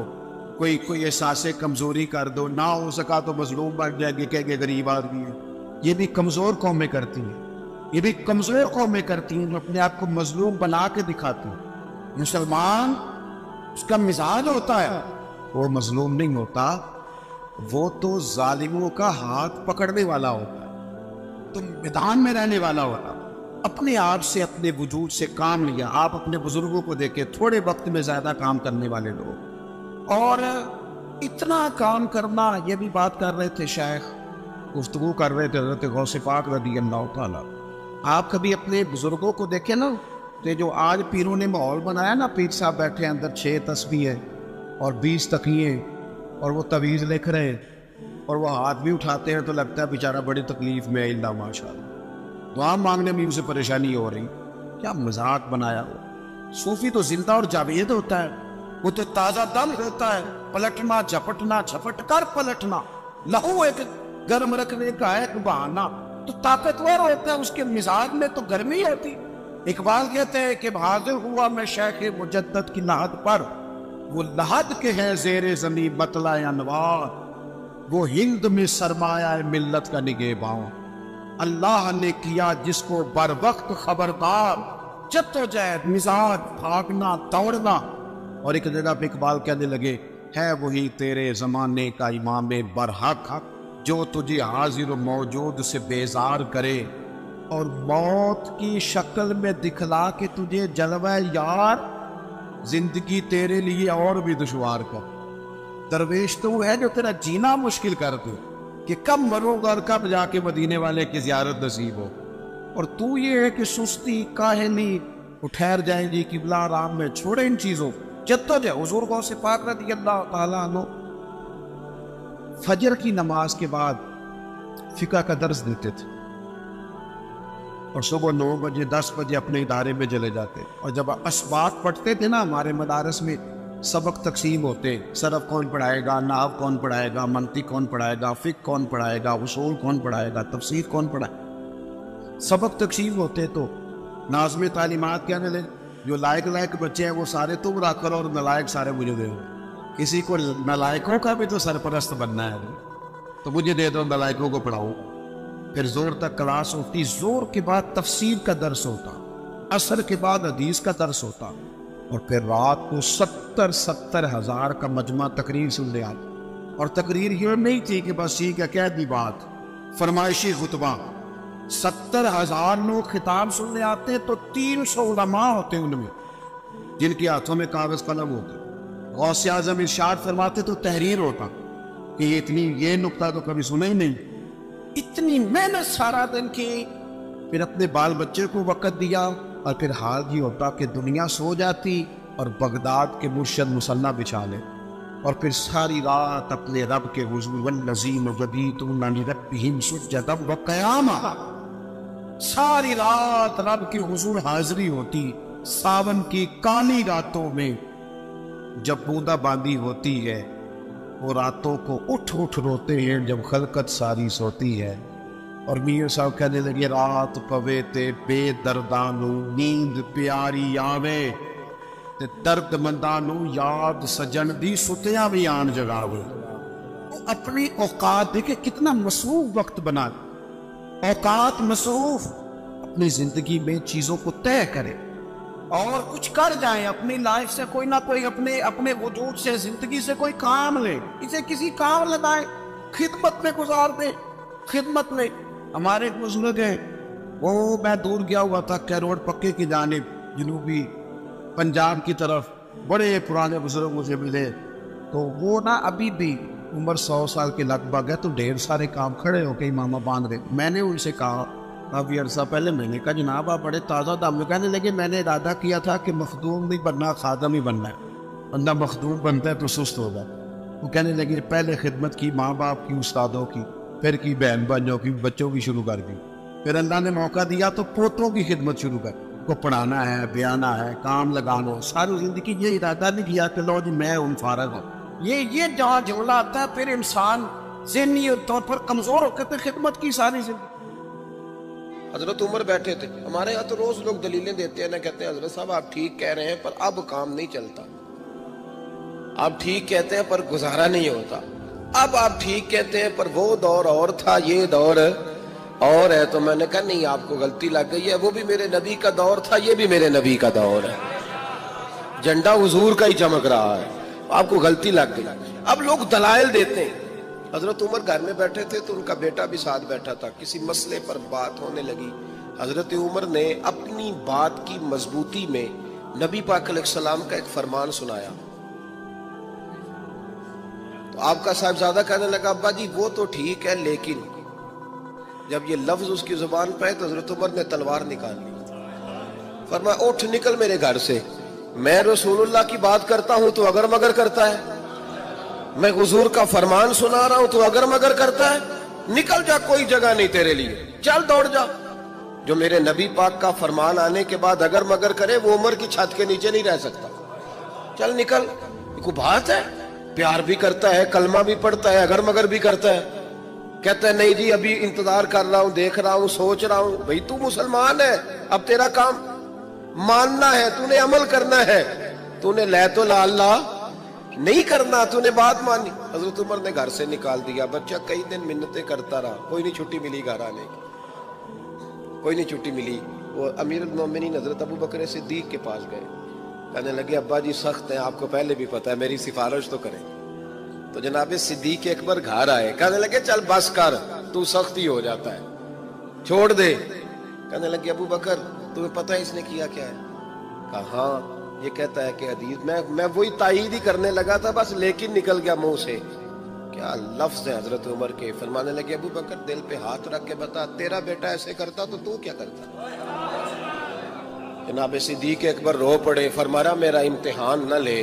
کوئی احساس کمزوری کر دو، نہ ہو سکا تو مظلوم بن جائے گی کہ غریب آدمی ہے۔ یہ بھی کمزور قومیں کرتی ہیں، یہ بھی کمزور قومیں کرتی ہیں جو اپنے آپ کو مظلوم بنا کے دکھاتی ہیں۔ مسلمان اس کا مزاج ہوتا ہے، وہ مظلوم نہیں ہوتا، وہ تو ظالموں کا ہاتھ پکڑنے والا ہوتا ہے، تو میدان میں رہنے والا ہوتا ہے، اپنے آپ سے، اپنے وجود سے کام لیا۔ آپ اپنے بزرگوں کو دیکھیں، تھوڑے وقت میں زیادہ کام کرنے والے لوگ، اور اتنا کام کرنا، یہ بھی بات کر رہے تھے شیخ، گفتگو کر رہے تھے حضرت غوث پاک رضی اللہ تعالیٰ۔ آپ کبھی اپنے بزرگوں کو دیکھیں نا، کہ جو آج پیروں نے ماحول بنایا نا، پیر صاحب بیٹھے اندر 6 تسبیح اور 20 تقیے، اور وہ تویز لکھ رہے ہیں، اور وہ ہاتھ بھی اٹھاتے ہیں تو لگتا ہے بیچارہ بڑی تکلیف میں، اللہ ماشاء اللہ، دعا مانگنے میں اسے پریشانی ہو رہی، کیا مذاق بنایا ہو۔ صوفی تو زندہ اور جاوید ہوتا ہے، وہ تو تازہ دم ہوتا ہے، پلٹنا جھپٹنا، جھپٹ کر پلٹنا، لہو ایک گرم رکھنے کا ایک بہانہ، تو طاقتور ہوتا ہے، اس کے مزاج میں تو گرمی ہوتی۔ اقبال کہتے ہیں کہ حاضر ہوا میں شیخ مجدد کی لحد پر، وہ لحد کے ہیں زیر زمین مطلع انوار، وہ ہند میں سرمایہ ملت کا نگہباں، اللہ نے کیا جس کو بر وقت خبردار، جدوجہد، مزاج، بھاگنا، دوڑنا۔ اور ایک جگہ پہ اقبال کہنے لگے ہے وہی تیرے زمانے کا امام برحق، جو تجھے حاضر و موجود سے بیزار کرے اور موت کی شکل میں دکھلا کے تجھے جلوہ یار زندگی تیرے لیے اور بھی دشوار کر. درویش تو وہ ہے جو تیرا جینا مشکل کر دے کہ کب مروں گا اور کب جا کے مدینے والے کی زیارت نصیب ہو. اور تو یہ ہے کہ سستی کاہلی ٹھہر جائیں گی قبلہ آرام میں. چھوڑے ان چیزوں جدو جائے. حضور غوث پاک رضی اللہ تعالیٰ عنہ فجر کی نماز کے بعد فقہ کا درس دیتے تھے اور صبح 9 بجے 10 بجے اپنے ادارے میں چلے جاتے. اور جب اسباق پڑھتے تھے نا ہمارے مدارس میں سبق تقسیم ہوتے. صرف کون پڑھائے گا, نحو کون پڑھائے گا, منطق کون پڑھائے گا, فقہ کون پڑھائے گا, اصول کون پڑھائے گا, تفسیر کون پڑھائے گا. سبق تقسیم ہوتے تو ناظم تعلیمات کہنے لگے جو لائق بچے ہیں وہ سارے تم رکھ کرو اور نالائق سارے مجھے دے دو. کسی کو نالائقوں کا بھی تو سرپرست بننا ہے تو مجھے دے دو, نالائقوں کو پڑھاؤ. پھر زور تک کلاس ہوتی. زور کے بعد تفسیر کا درس ہوتا, عصر کے بعد حدیث کا درس ہوتا, اور پھر رات کو 70 ہزار کا مجمع تقریر سن لے آتے. اور تقریر یہ نہیں تھی کہ بس ٹھیک ہے کہہ دی بات, فرمائشی خطبہ. 70,000 لوگ خطاب سننے آتے ہیں تو 300 علماء ہوتے ہیں ان میں جن کے ہاتھوں میں کاغذ قلم ہوتے. غوث اعظم ارشاد فرماتے تو تحریر ہوتا کہ یہ نقطہ تو کبھی سنا ہی نہیں. اتنی محنت سارا دن کی, پھر اپنے بال بچے کو وقت دیا, اور پھر حال یہ ہوتا کہ دنیا سو جاتی اور بغداد کے مرشد مصلی بچھا لے, اور پھر ساری رات اپنے رب کے حضور والنظیم وبیتون لربہم سجدا وقیاما, ساری رات رب کے حضور حاضری ہوتی. ساون کی کالی راتوں میں جب بوندا باندی ہوتی ہے وہ راتوں کو اٹھ روتے ہیں جب خلقت ساری سوتی ہے. اور میاں صاحب کہنے لگے رات پوے تے بے دردانو نیند پیاری آوے تے درد مندانو یاد سجن دی ستیاں بھی آن جگاوے. اپنی اوقات دیکھے کتنا مصروف وقت بنا, اوقات مصروف. اپنی زندگی میں چیزوں کو طے کرے اور کچھ کر جائیں. اپنی لائف سے کوئی نہ کوئی اپنے وجود سے زندگی سے کوئی کام لے, اسے کسی کام لگائے, خدمت میں گزار دے. خدمت میں ہمارے ایک بزرگ ہیں, وہ میں دور گیا ہوا تھا کیروڑ پکے کی جانب جنوبی پنجاب کی طرف. بڑے پرانے بزرگ مجھے ملے تو وہ نا ابھی بھی عمر 100 سال کے لگ بھگ ہے تو ڈھیر سارے کام کھڑے ہو کے امامہ باندھ رہے. میں نے ان سے کہا کافی عرصہ پہلے, میں نے کہا جناب آپ بڑے تازہ دم. کہنے لگے میں نے ارادہ کیا تھا کہ مخدوم نہیں بننا, خادم ہی بننا ہے. بندہ مخدوم بنتا ہے تو سست ہوگا. وہ کہنے لگے پہلے خدمت کی ماں باپ کی, استادوں کی, پھر کی بہن بھائیوں کی, بچوں کی شروع کر دی. پھر اللہ نے موقع دیا تو پوتوں کی خدمت شروع کر. کو پڑھانا ہے, بیانا ہے, کام لگانا. ساری زندگی یہ ارادہ نہیں کیا کہ لو جی میں ان فارغ ہوں. یہ جہاں جملہ آتا ہے پھر انسان ذہنی طور پر کمزور ہو کر خدمت کی ساری زندگی. حضرت عمر بیٹھے تھے ہمارے یہاں تو روز لوگ دلیلیں دیتے ہیں نا, کہتے ہیں حضرت صاحب آپ ٹھیک کہہ رہے ہیں پر اب کام نہیں چلتا. آپ ٹھیک کہتے ہیں پر گزارا نہیں ہوتا. اب آپ ٹھیک کہتے ہیں پر وہ دور اور تھا, یہ دور اور ہے. تو میں نے کہا نہیں آپ کو غلطی لگ گئی ہے, وہ بھی میرے نبی کا دور تھا, یہ بھی میرے نبی کا دور ہے. جھنڈا حضور کا ہی چمک رہا ہے, آپ کو غلطی لگ گئی. اب لوگ دلائل دیتے ہیں. حضرت عمر گھر میں بیٹھے تھے تو ان کا بیٹا بھی ساتھ بیٹھا تھا. کسی مسئلے پر بات ہونے لگی. حضرت عمر نے اپنی بات کی مضبوطی میں نبی پاک علیہ السلام کا ایک فرمان سنایا. تو آپ کا صاحبزادہ کہنے لگا ابا جی وہ تو ٹھیک ہے, لیکن جب یہ لفظ اس کی زبان پہ تو حضرت عمر نے تلوار نکال لی. فرمایا اٹھ نکل میرے گھر سے, میں رسول اللہ کی بات کرتا ہوں تو اگر مگر کرتا ہے, میں حضور کا فرمان سنا رہا ہوں تو اگر مگر کرتا ہے. نکل جا, کوئی جگہ نہیں تیرے لیے, چل دوڑ جا. جو میرے نبی پاک کا فرمان آنے کے بعد اگر مگر کرے وہ عمر کی چھت کے نیچے نہیں رہ سکتا. چل نکل. کوئی بات ہے, پیار بھی کرتا ہے, کلمہ بھی پڑھتا ہے, اگر مگر بھی کرتا ہے. کہتا ہے نہیں جی ابھی انتظار کر رہا ہوں, دیکھ رہا ہوں, سوچ رہا ہوں. بھئی تو مسلمان ہے, اب تیرا کام ماننا ہے, تو نے عمل کرنا ہے. تو نے لے تو لا اللہ نہیں کرنا, تو نے بات مانی. حضرت عمر نے گھر سے نکال دیا. بچہ کئی دن منتیں کرتا رہا, کوئی نہیں چھٹی ملی گھر آنے کی, کوئی نہیں چھٹی ملی. وہ امیر المومنین حضرت ابو بکر صدیق کے پاس گئے. کہنے لگے ابا جی سخت ہیں, آپ کو پہلے بھی پتا ہے, میری سفارش تو کریں. تو جناب صدیق اکبر گھر آئے. کہنے لگے چل بس کر, تو سخت ہی ہو جاتا ہے, چھوڑ دے. کہنے لگے ابو بکر تمہیں پتہ ہے اس نے کیا کیا ہے؟ کہا ہاں. یہ کہتا ہے کہ حدیث میں وہی تائید ہی کرنے لگا تھا بس، لیکن نکل گیا منہ سے. کیا لفظ ہے حضرت عمر کے. فرمانے لگے ابو بکر دل پہ ہاتھ رکھ کے بتا، تیرا بیٹا ایسے کرتا تو کیا کرتا؟ جناب صدیق اکبر رو پڑے، فرمایا میرا امتحان نہ لے.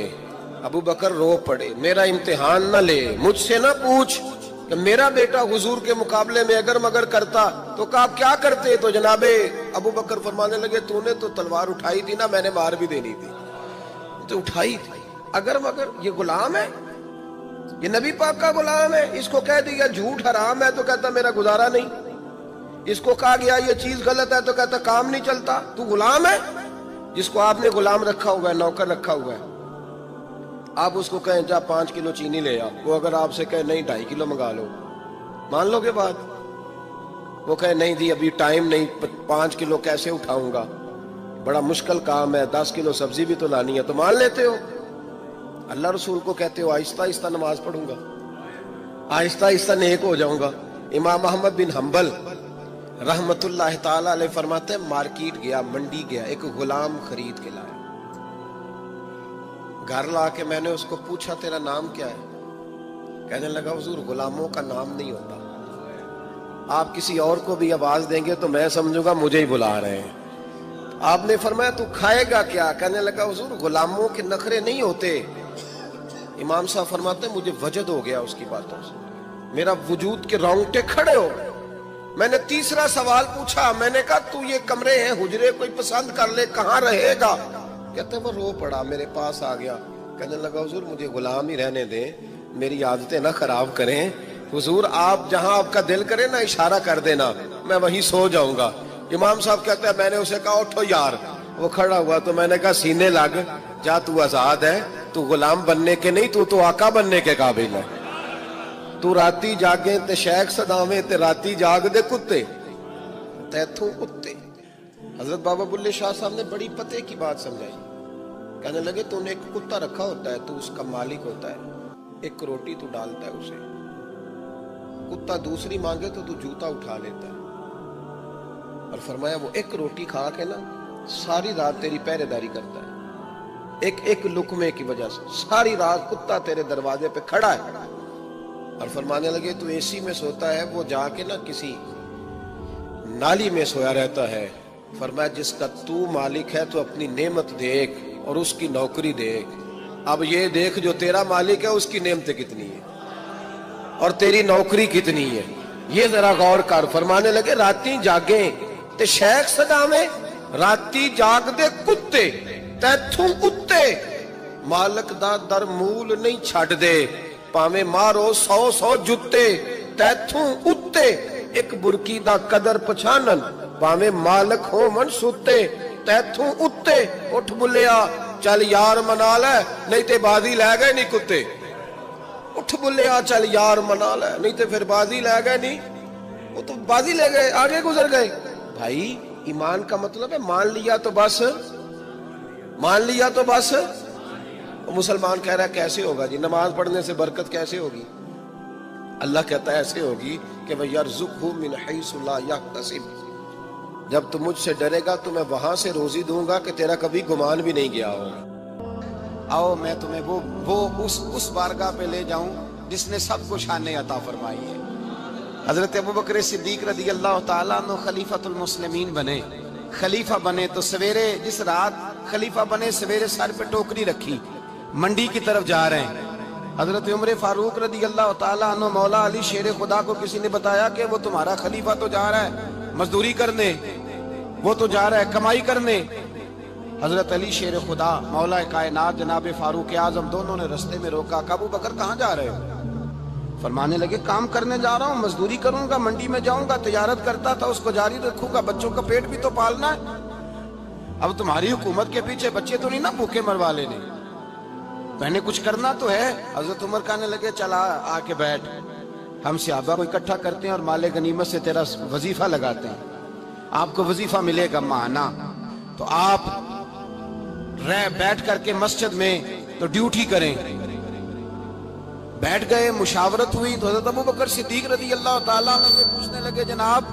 ابو بکر رو پڑے، میرا امتحان نہ لے، مجھ سے نہ پوچھ کہ میرا بیٹا حضور کے مقابلے میں اگر مگر کرتا تو آپ کیا کرتے. تو جناب ابو بکر فرمانے لگے تو نے تو تلوار اٹھائی تھی نا، میں نے مار بھی دینی تھی. تو اٹھائی تھی، اگر مگر یہ غلام ہے، یہ نبی پاک کا غلام ہے، اس کو کہہ دیا جھوٹ حرام ہے تو کہتا میرا گزارا نہیں. اس کو کہا گیا یہ چیز غلط ہے تو کہتا کام نہیں چلتا. تو غلام ہے جس کو آپ نے غلام رکھا ہوا ہے، نوکر رکھا ہوا ہے. آپ اس کو کہیں جا 5 کلو چینی لے آ، وہ اگر آپ سے کہے نہیں 2.5 کلو منگا لو، مان لو گے بات؟ وہ کہے نہیں جی ابھی ٹائم نہیں، 5 کلو کیسے اٹھاؤں گا، بڑا مشکل کام ہے، 10 کلو سبزی بھی تو لانی ہے، تو مان لیتے ہو. اللہ رسول کو کہتے ہو آہستہ آہستہ نماز پڑھوں گا، آہستہ آہستہ نیک ہو جاؤں گا. امام احمد بن حنبل رحمت اللہ تعالی علیہ فرماتے ہیں مارکیٹ گیا، منڈی گیا، ایک غلام خرید کے لایا. گھر لا کے میں نے اس کو پوچھا تیرا نام کیا ہے؟ کہنے لگا حضور غلاموں کا نام نہیں ہوتا، آپ کسی اور کو بھی آواز دیں گے تو میں سمجھوں گا مجھے ہی بلا رہے ہیں. آپ نے فرمایا تو کھائے گا کیا؟ کہنے لگا حضور غلاموں کے نخرے نہیں ہوتے. امام صاحب فرماتے ہیں مجھے وجد ہو گیا اس کی باتوں سے، میرا وجود کے رونگٹے کھڑے ہو گئے. میں نے تیسرا سوال پوچھا، میں نے کہا تو یہ کمرے ہیں حجرے کوئی پسند کر لے، کہاں رہے گا؟ کہتے وہ رو پڑا، میرے پاس آ گیا. کہنے لگا حضور مجھے غلام ہی رہنے دیں، میری عادتیں نہ خراب کریں. حضور آپ جہاں آپ کا دل کرے نا اشارہ کر دینا، میں وہیں سو جاؤں گا. امام صاحب کہتے ہیں میں نے اسے کہا اٹھو یار. وہ کھڑا ہوا تو میں نے کہا سینے لگ جا، تو آزاد ہے، تو غلام بننے کے نہیں، تو آقا بننے کے قابل ہے. تو راتی جاگیں تے شیخ صداویں تے راتی جاگ دے کتے تیتھوں کتے. حضرت بابا بلے شاہ صاحب نے بڑی پتے کی بات سمجھائی. کہنے لگے تو نے ایک کتا رکھا ہوتا ہے، تو اس کا مالک ہوتا ہے، ایک روٹی تو ڈالتا ہے اسے، کتا دوسری مانگے تو جوتا اٹھا لیتا ہے. اور فرمایا وہ ایک روٹی کھا کے نا ساری رات تیری پہرے داری کرتا ہے، ایک لقمے کی وجہ سے ساری رات کتا تیرے دروازے پہ کھڑا ہے. اور فرمانے لگے تو اے سی میں سوتا ہے، وہ جا کے نا کسی نالی میں سویا رہتا ہے. فرمایا جس کا تو مالک ہے تو اپنی نعمت دیکھ اور اس کی نوکری دیکھ. اب یہ دیکھ جو تیرا مالک ہے اس کی نعمتیں کتنی ہیں اور تیری نوکری کتنی ہے، یہ ذرا غور کر. فرمانے لگے راتی جاگیں تے شیخ صداویں، راتی جاگ دے کتے تیتھوں کتے، مالک دا در مول نہیں چھڑ دے، پاویں مارو 100 جتے تیتھوں اتے. ایک برکی دا قدر پچھانن، پاویں مالک ہو من ستے تیتھوں اتے. اٹھ بلیا چل یار منا لے، نہیں تے بازی لے گئے نہیں کتے. اٹھ بلیا چل یار منا لے، نہیں تے پھر بازی لے گئے نہیں. وہ تو بازی لے گئے، آگے گزر گئے. بھائی ایمان کا مطلب ہے مان لیا تو بس، مان لیا تو بس. مسلمان کہہ رہا ہے کیسے ہوگا جی، نماز پڑھنے سے برکت کیسے ہوگی؟ اللہ کہتا ہے ایسے ہوگی کہ وَيَرْزُقْهُ مِنْ حَيْثُ لَا يَحْتَسِبُ، جب تم مجھ سے ڈرے گا تو میں وہاں سے روزی دوں گا کہ تیرا کبھی گمان بھی نہیں گیا ہوگا. آؤ میں تمہیں وہ اس بارگاہ پہ لے جاؤں جس نے سب کو شان عطا فرمائی ہے. حضرت ابوبکر صدیق رضی اللہ تعالیٰ عنہ خلیفۃ المسلمین بنے. خلیفہ بنے تو سویرے جس رات خلیفہ بنے سویرے سر پہ ٹوکری رکھی، منڈی کی طرف جا رہے ہیں. حضرت عمر فاروق رضی اللہ تعالیٰ عنہ مولا علی شیر خدا کو کسی نے بتایا کہ وہ تمہارا خلیفہ تو جا رہا ہے مزدوری کرنے، وہ تو جا رہا ہے کمائی کرنے. حضرت علی شیر خدا مولا کائنات جناب فاروق اعظم دونوں نے رستے میں روکا کہ ابو بکر کہاں جا رہے ہو؟ فرمانے لگے کام کرنے جا رہا ہوں، مزدوری کروں گا، منڈی میں جاؤں گا، تجارت کرتا تھا اس کو جاری رکھوں گا، بچوں کا پیٹ بھی تو پالنا ہے. اب تمہاری حکومت کے پیچھے بچے تو نہیں نا بھوکے مروا لینے، میں نے کچھ کرنا تو ہے. حضرت عمر کہنے لگے چلا آ کے بیٹھ، ہم صحابہ کو اکٹھا کرتے ہیں اور مال غنیمت سے تیرا وظیفہ لگاتے ہیں، آپ کو وظیفہ ملے گا ماہانہ. تو آپ بیٹھ کر کے مسجد میں تو ڈیوٹی کریں. بیٹھ گئے، مشاورت ہوئی تو حضرت ابوبکر صدیق رضی اللہ تعالیٰ عنہ سے پوچھنے لگے جناب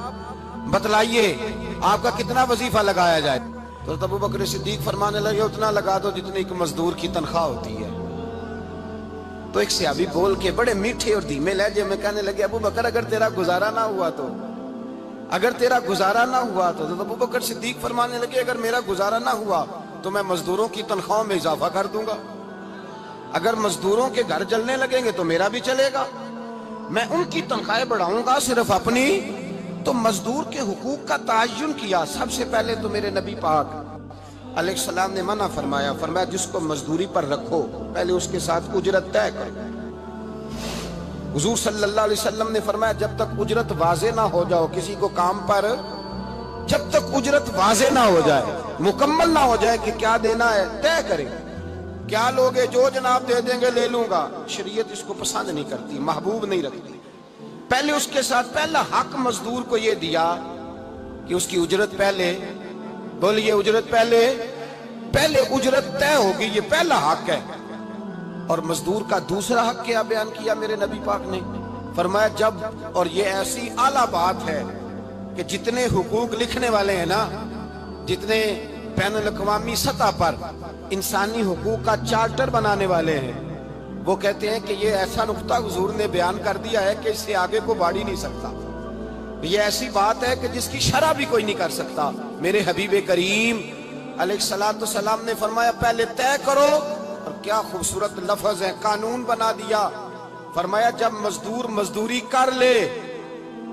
بتلائیے آپ کا کتنا وظیفہ لگایا جائے؟ تو ابو بکر صدیق فرمانے لگے اتنا لگا دو جتنی ایک مزدور کی تنخواہ ہوتی ہے. تو ایک صحابی بول کے بڑے میٹھے اور دھیمے لہجے میں کہنے لگے ابو بکر اگر تیرا گزارا نہ ہوا تو ابو بکر صدیق فرمانے لگے اگر میرا گزارا نہ ہوا تو میں مزدوروں کی تنخواہوں میں اضافہ کر دوں گا. اگر مزدوروں کے گھر جلنے لگیں گے تو میرا بھی چلے گا. میں ان کی تنخواہیں بڑھاؤں گا صرف اپنی. تو مزدور کے حقوق کا تعین کیا. سب سے پہلے تو میرے نبی پاک علیہ السلام نے منع فرمایا جس کو مزدوری پر رکھو پہلے اس کے ساتھ اجرت طے کرو. حضور صلی اللہ علیہ وسلم نے فرمایا جب تک اجرت واضح نہ ہو جاؤ کسی کو کام پر، جب تک اجرت واضح نہ ہو جائے، مکمل نہ ہو جائے کہ کیا دینا ہے، طے کرے. کیا لوگے جو جناب دے دیں گے لے لوں گا، شریعت اس کو پسند نہیں کرتی، محبوب نہیں رکھتی. پہلے اس کے ساتھ پہلا حق مزدور کو یہ دیا کہ اس کی اجرت پہلے، بولیے اجرت پہلے اجرت طے ہوگی، یہ پہلا حق ہے. اور مزدور کا دوسرا حق کیا بیان کیا میرے نبی پاک نے؟ فرمایا جب، اور یہ ایسی اعلیٰ بات ہے کہ جتنے حقوق لکھنے والے ہیں نا، جتنے بین الاقوامی سطح پر انسانی حقوق کا چارٹر بنانے والے ہیں، وہ کہتے ہیں کہ یہ ایسا نقطہ حضور نے بیان کر دیا ہے کہ اس سے آگے کو بڑھ ہی نہیں سکتا. یہ ایسی بات ہے کہ جس کی شرح بھی کوئی نہیں کر سکتا. میرے حبیب کریم علیہ السلام نے فرمایا پہلے طے کرو. اور کیا خوبصورت لفظ ہے، قانون بنا دیا. فرمایا جب مزدور مزدوری کر لے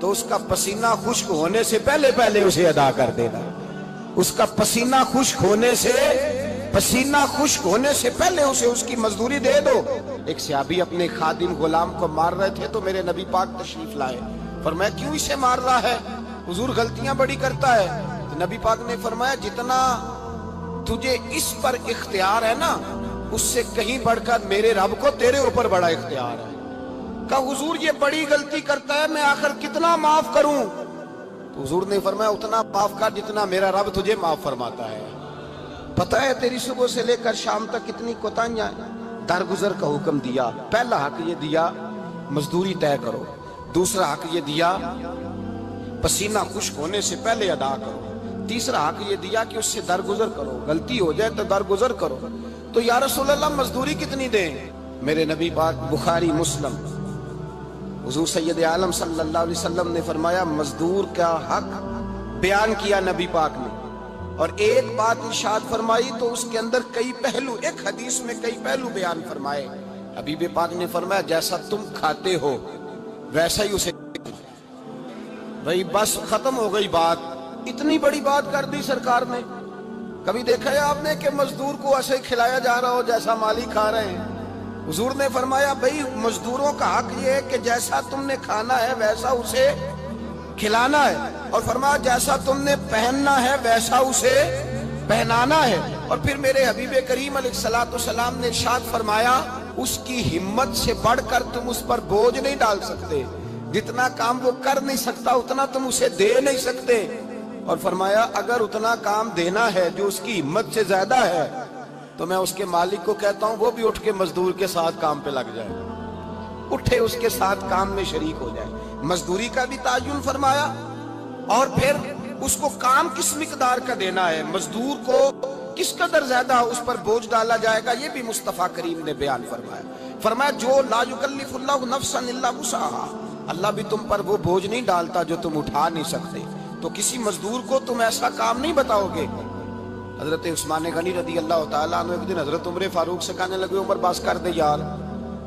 تو اس کا پسینہ خشک ہونے سے پہلے اسے ادا کر دینا. اس کا پسینہ خشک ہونے سے پہلے اسے اس کی مزدوری دے دو. ایک صحابی اپنے خادم غلام کو مار رہے تھے تو میرے نبی پاک تشریف لائے. فرمایا کیوں اسے مار رہا ہے؟ حضور غلطیاں بڑی کرتا ہے. تو نبی پاک نے فرمایا جتنا تجھے اس پر اختیار ہے نا، اس سے کہیں بڑھ کر میرے رب کو تیرے اوپر بڑا اختیار ہے. کہا حضور یہ بڑی غلطی کرتا ہے، میں آخر کتنا معاف کروں؟ تو حضور نے فرمایا اتنا معاف کر جتنا میرا رب تجھے معاف فرماتا ہے. پتہ ہے تیری صبح سے لے کر شام تک کتنی کوتاہیاں ہیں. درگزر کا حکم دیا. پہلا حق یہ دیا مزدوری طے کرو. دوسرا حق یہ دیا پسینہ خشک ہونے سے پہلے ادا کرو. تیسرا حق یہ دیا کہ اس سے درگزر کرو، غلطی ہو جائے تو درگزر کرو. تو یا رسول اللہ مزدوری کتنی دیں؟ میرے نبی پاک بخاری مسلم حضور سید عالم صلی اللہ علیہ وسلم نے فرمایا مزدور کا حق بیان کیا نبی پاک نے، اور ایک بات ارشاد فرمائی تو اس کے اندر کئی پہلو، ایک حدیث میں کئی پہلو بیان فرمائے. حبیب پاک نے فرمایا جیسا تم کھاتے ہو ویسا ہی اسے. بھئی بس ختم ہو گئی بات. اتنی بڑی بات کر دی سرکار نے. کبھی دیکھا ہے آپ نے کہ مزدور کو ایسے کھلایا جا رہا ہو جیسا مالی کھا رہے ہیں؟ حضور نے فرمایا بھئی مزدوروں کا حق یہ ہے کہ جیسا تم نے کھانا ہے ویسا اسے کھلانا ہے. اور فرمایا جیسا تم نے پہننا ہے ویسا اسے پہنانا ہے. اور پھر میرے حبیب کریم علیہ السلام نے ارشاد فرمایا اس کی ہمت سے بڑھ کر تم اس پر بوجھ نہیں ڈال سکتے. جتنا کام وہ کر نہیں سکتا اتنا تم اسے دے نہیں سکتے. اور فرمایا اگر اتنا کام دینا ہے جو اس کی ہمت سے زیادہ ہے تو میں اس کے مالک کو کہتا ہوں وہ بھی اٹھ کے مزدور کے ساتھ کام پہ لگ جائے، اٹھے اس کے ساتھ کام میں شریک ہو جائے. مزدوری کا بھی تعین فرمایا. اور پھر اس کو کام کس مقدار کا دینا ہے، مزدور کو کس قدر زیادہ اس پر بوجھ ڈالا جائے گا، یہ بھی مصطفیٰ کریم نے بیان فرمایا. فرمایا جو لا یکلف اللہ نفسا الا وسعها، اللہ بھی تم پر وہ بوجھ نہیں ڈالتا جو تم اٹھا نہیں سکتے. تو کسی مزدور کو تم ایسا کام نہیں بتاؤ گے. حضرت عثمان غنی رضی اللہ تعالیٰ عنہ ایک دن حضرت عمر فاروق سے کہنے لگے عمر بس کر دے یار،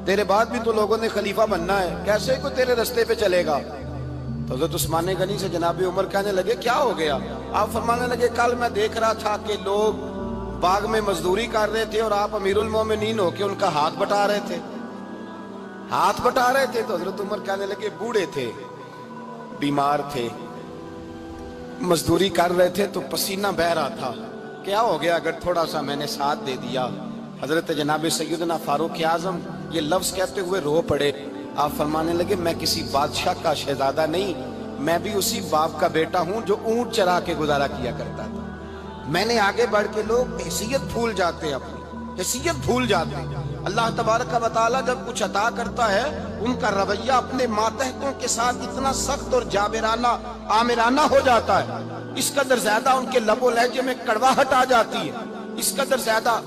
تیرے بعد بھی تو لوگوں نے خلیفہ بننا ہے، کیسے کوئی تیرے رستے پہ چلے گا؟ تو حضرت عثمان غنی سے جناب عمر کہنے لگے کیا ہو گیا؟ آپ فرمانے لگے کل میں دیکھ رہا تھا کہ لوگ باغ میں مزدوری کر رہے تھے اور آپ امیر المومنین ہو کے ان کا ہاتھ بٹا رہے تھے. تو حضرت عمر کہنے لگے بوڑھے تھے، بیمار تھے، مزدوری کر رہے تھے تو پسینہ بہہ رہا تھا، کیا ہو گیا اگر تھوڑا سا میں نے ساتھ دے دیا؟ حضرت جناب سیدنا فاروق اعظم یہ لفظ کہتے ہوئے رو پڑے. آپ فرمانے لگے میں کسی بادشاہ کا شہزادہ نہیں، میں بھی اسی باپ کا بیٹا ہوں جو اونٹ چرا کے گزارا کیا کرتا تھا. میں نے آگے بڑھ کے لوگ حیثیت بھول جاتے ہیں، اپنی حیثیت بھول جاتے ہیں. اللہ تبارک و تعالیٰ جب کچھ عطا کرتا ہے ان کا رویہ اپنے ماتحتوں کے ساتھ اتنا سخت اور جابرانہ آمرانہ ہو جاتا ہے اس قدر زیادہ ان کے لب و لہجے میں کڑواہٹ آ جاتی ہے، اس قدر زیادہ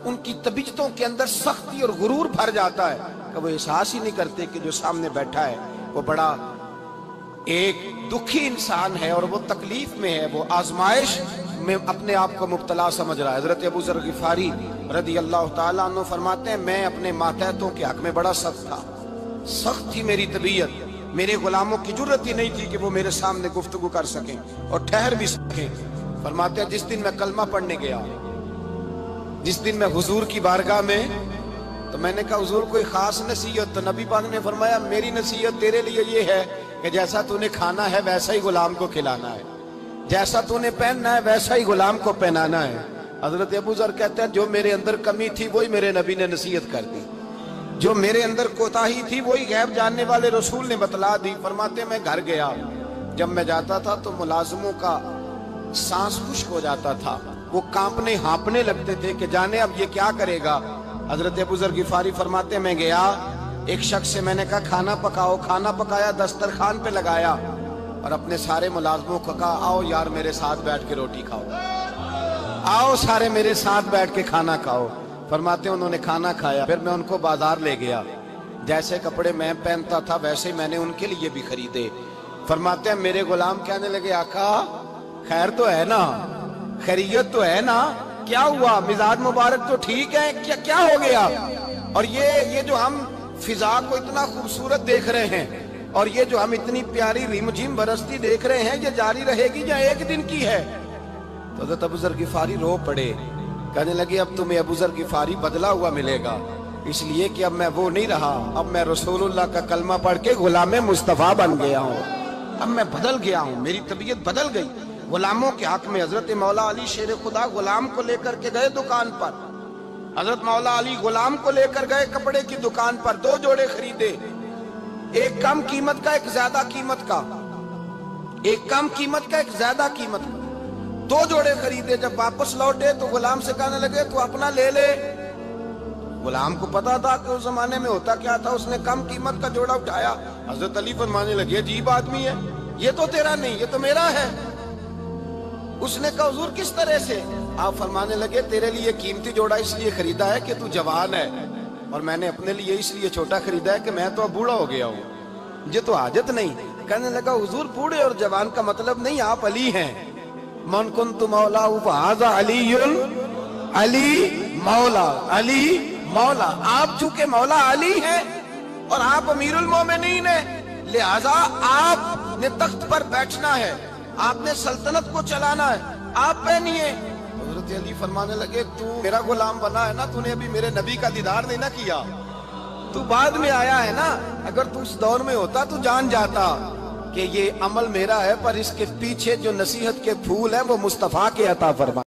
ان کی طبیعتوں کے اندر سختی اور غرور بھر جاتا ہے کہ وہ احساس ہی نہیں کرتے کہ جو سامنے بیٹھا ہے وہ بڑا ایک دکھی انسان ہے اور وہ تکلیف میں ہے، وہ آزمائش میں اپنے آپ کو مبتلا سمجھ رہا ہے۔ حضرت ابو ذر غفاری رضی اللہ تعالیٰ عنہ فرماتے ہیں میں اپنے ماتحتوں کے حق میں بڑا سخت تھا، سخت تھی میری طبیعت، میرے غلاموں کی جرت ہی نہیں تھی کہ وہ میرے سامنے گفتگو کر سکیں اور ٹھہر بھی سکیں۔ فرماتے ہیں جس دن میں کلمہ پڑھنے گیا، جس دن میں حضور کی بارگاہ میں، تو میں نے کہا حضور کوئی خاص نصیحت؟ تو نبی پاک نے فرمایا میری نصیحت تیرے لیے یہ ہے کہ جیسا تو نے کھانا ہے ویسا ہی غلام کو کھلانا ہے، جیسا تو نے پہننا ہے ویسا ہی غلام کو پہنانا ہے۔ حضرت ابو ذر کہتے ہیں جو میرے اندر کمی تھی وہی میرے نبی نے نصیحت کر دی، جو میرے اندر کوتاہی تھی وہی غیب جاننے والے رسول نے بتلا دی۔ فرماتے ہیں میں گھر گیا، جب میں جاتا تھا تو ملازموں کا سانس خشک ہو جاتا تھا، وہ کانپنے ہانپنے لگتے تھے کہ جانے اب یہ کیا کرے گا۔ حضرت ابو ذر غفاری فرماتے ہیں میں گیا، ایک شخص سے میں نے کہا کھانا پکاؤ، کھانا پکایا، دسترخوان پہ لگایا اور اپنے سارے ملازموں کو کہا آؤ یار میرے ساتھ بیٹھ کے روٹی کھاؤ، آؤ سارے میرے ساتھ بیٹھ کے کھانا کھاؤ۔ فرماتے ہیں انہوں نے کھانا کھایا، پھر میں ان کو بازار لے گیا، جیسے کپڑے میں پہنتا تھا ویسے میں نے ان کے لیے بھی خریدے۔ فرماتے ہیں میرے غلام کہنے لگے آقا خیر تو ہے نا، خیریت تو ہے نا، کیا ہوا؟ مزاج مبارک تو ٹھیک ہے، کیا ہو گیا؟ اور یہ جو ہم فضا کو اتنا خوبصورت دیکھ رہے ہیں اور یہ جو ہم اتنی پیاری ریم جھیم برستی دیکھ رہے ہیں یہ جاری رہے گی یا ایک دن کی ہے؟ تو حضرت ابو ذر غفاری رو پڑے، کہنے لگے اب تمہیں ابو ذر غفاری بدلا ہوا ملے گا، اس لیے کہ اب میں وہ نہیں رہا، اب میں رسول اللہ کا کلمہ پڑھ کے غلام مصطفیٰ بن گیا ہوں، اب میں بدل گیا ہوں، میری طبیعت بدل گئی۔ غلاموں کے حق میں حضرت مولا علی شیر خدا غلام کو لے کر کے گئے دکان پر، حضرت مولا علی غلام کو لے کر گئے کپڑے کی دکان پر، 2 جوڑے خریدے، ایک کم قیمت کا ایک زیادہ قیمت کا، ایک کم قیمت کا ایک زیادہ قیمت کا، 2 جوڑے خریدے۔ جب واپس لوٹے تو غلام سے کہنے لگے تو اپنا لے لے۔ غلام کو پتا تھا کہ اس زمانے میں ہوتا کیا تھا، اس نے کم قیمت کا جوڑا اٹھایا۔ حضرت علی فرمانے لگے عجیب آدمی ہے، یہ تو تیرا نہیں یہ تو میرا ہے۔ اس نے کہا حضور کس طرح سے؟ آپ فرمانے لگے تیرے لیے قیمتی جوڑا اس لیے خریدا ہے کہ تو جوان ہے، اور میں نے اپنے لیے اس لیے چھوٹا خریدا ہے کہ میں تو اب بوڑھا ہو گیا ہوں، مجھے تو حاجت نہیں۔ کہنے لگا حضور بوڑھے اور جوان کا مطلب نہیں، آپ علی ہیں، من کنت مولا فہذا علی، علی مولا، علی مولا، آپ چونکہ مولا علی ہیں اور آپ امیر المومنین ہیں، لہذا آپ نے تخت پر بیٹھنا ہے، آپ نے سلطنت کو چلانا ہے، آپ پہنیے۔ حضرت علی فرمانے لگے تو میرا غلام بنا ہے نا، تو نے ابھی میرے نبی کا دیدار نہیں نہ کیا، تو بعد میں آیا ہے نا، اگر تو اس دور میں ہوتا تو جان جاتا کہ یہ عمل میرا ہے، پر اس کے پیچھے جو نصیحت کے پھول ہیں وہ مصطفیٰ کے عطا فرما۔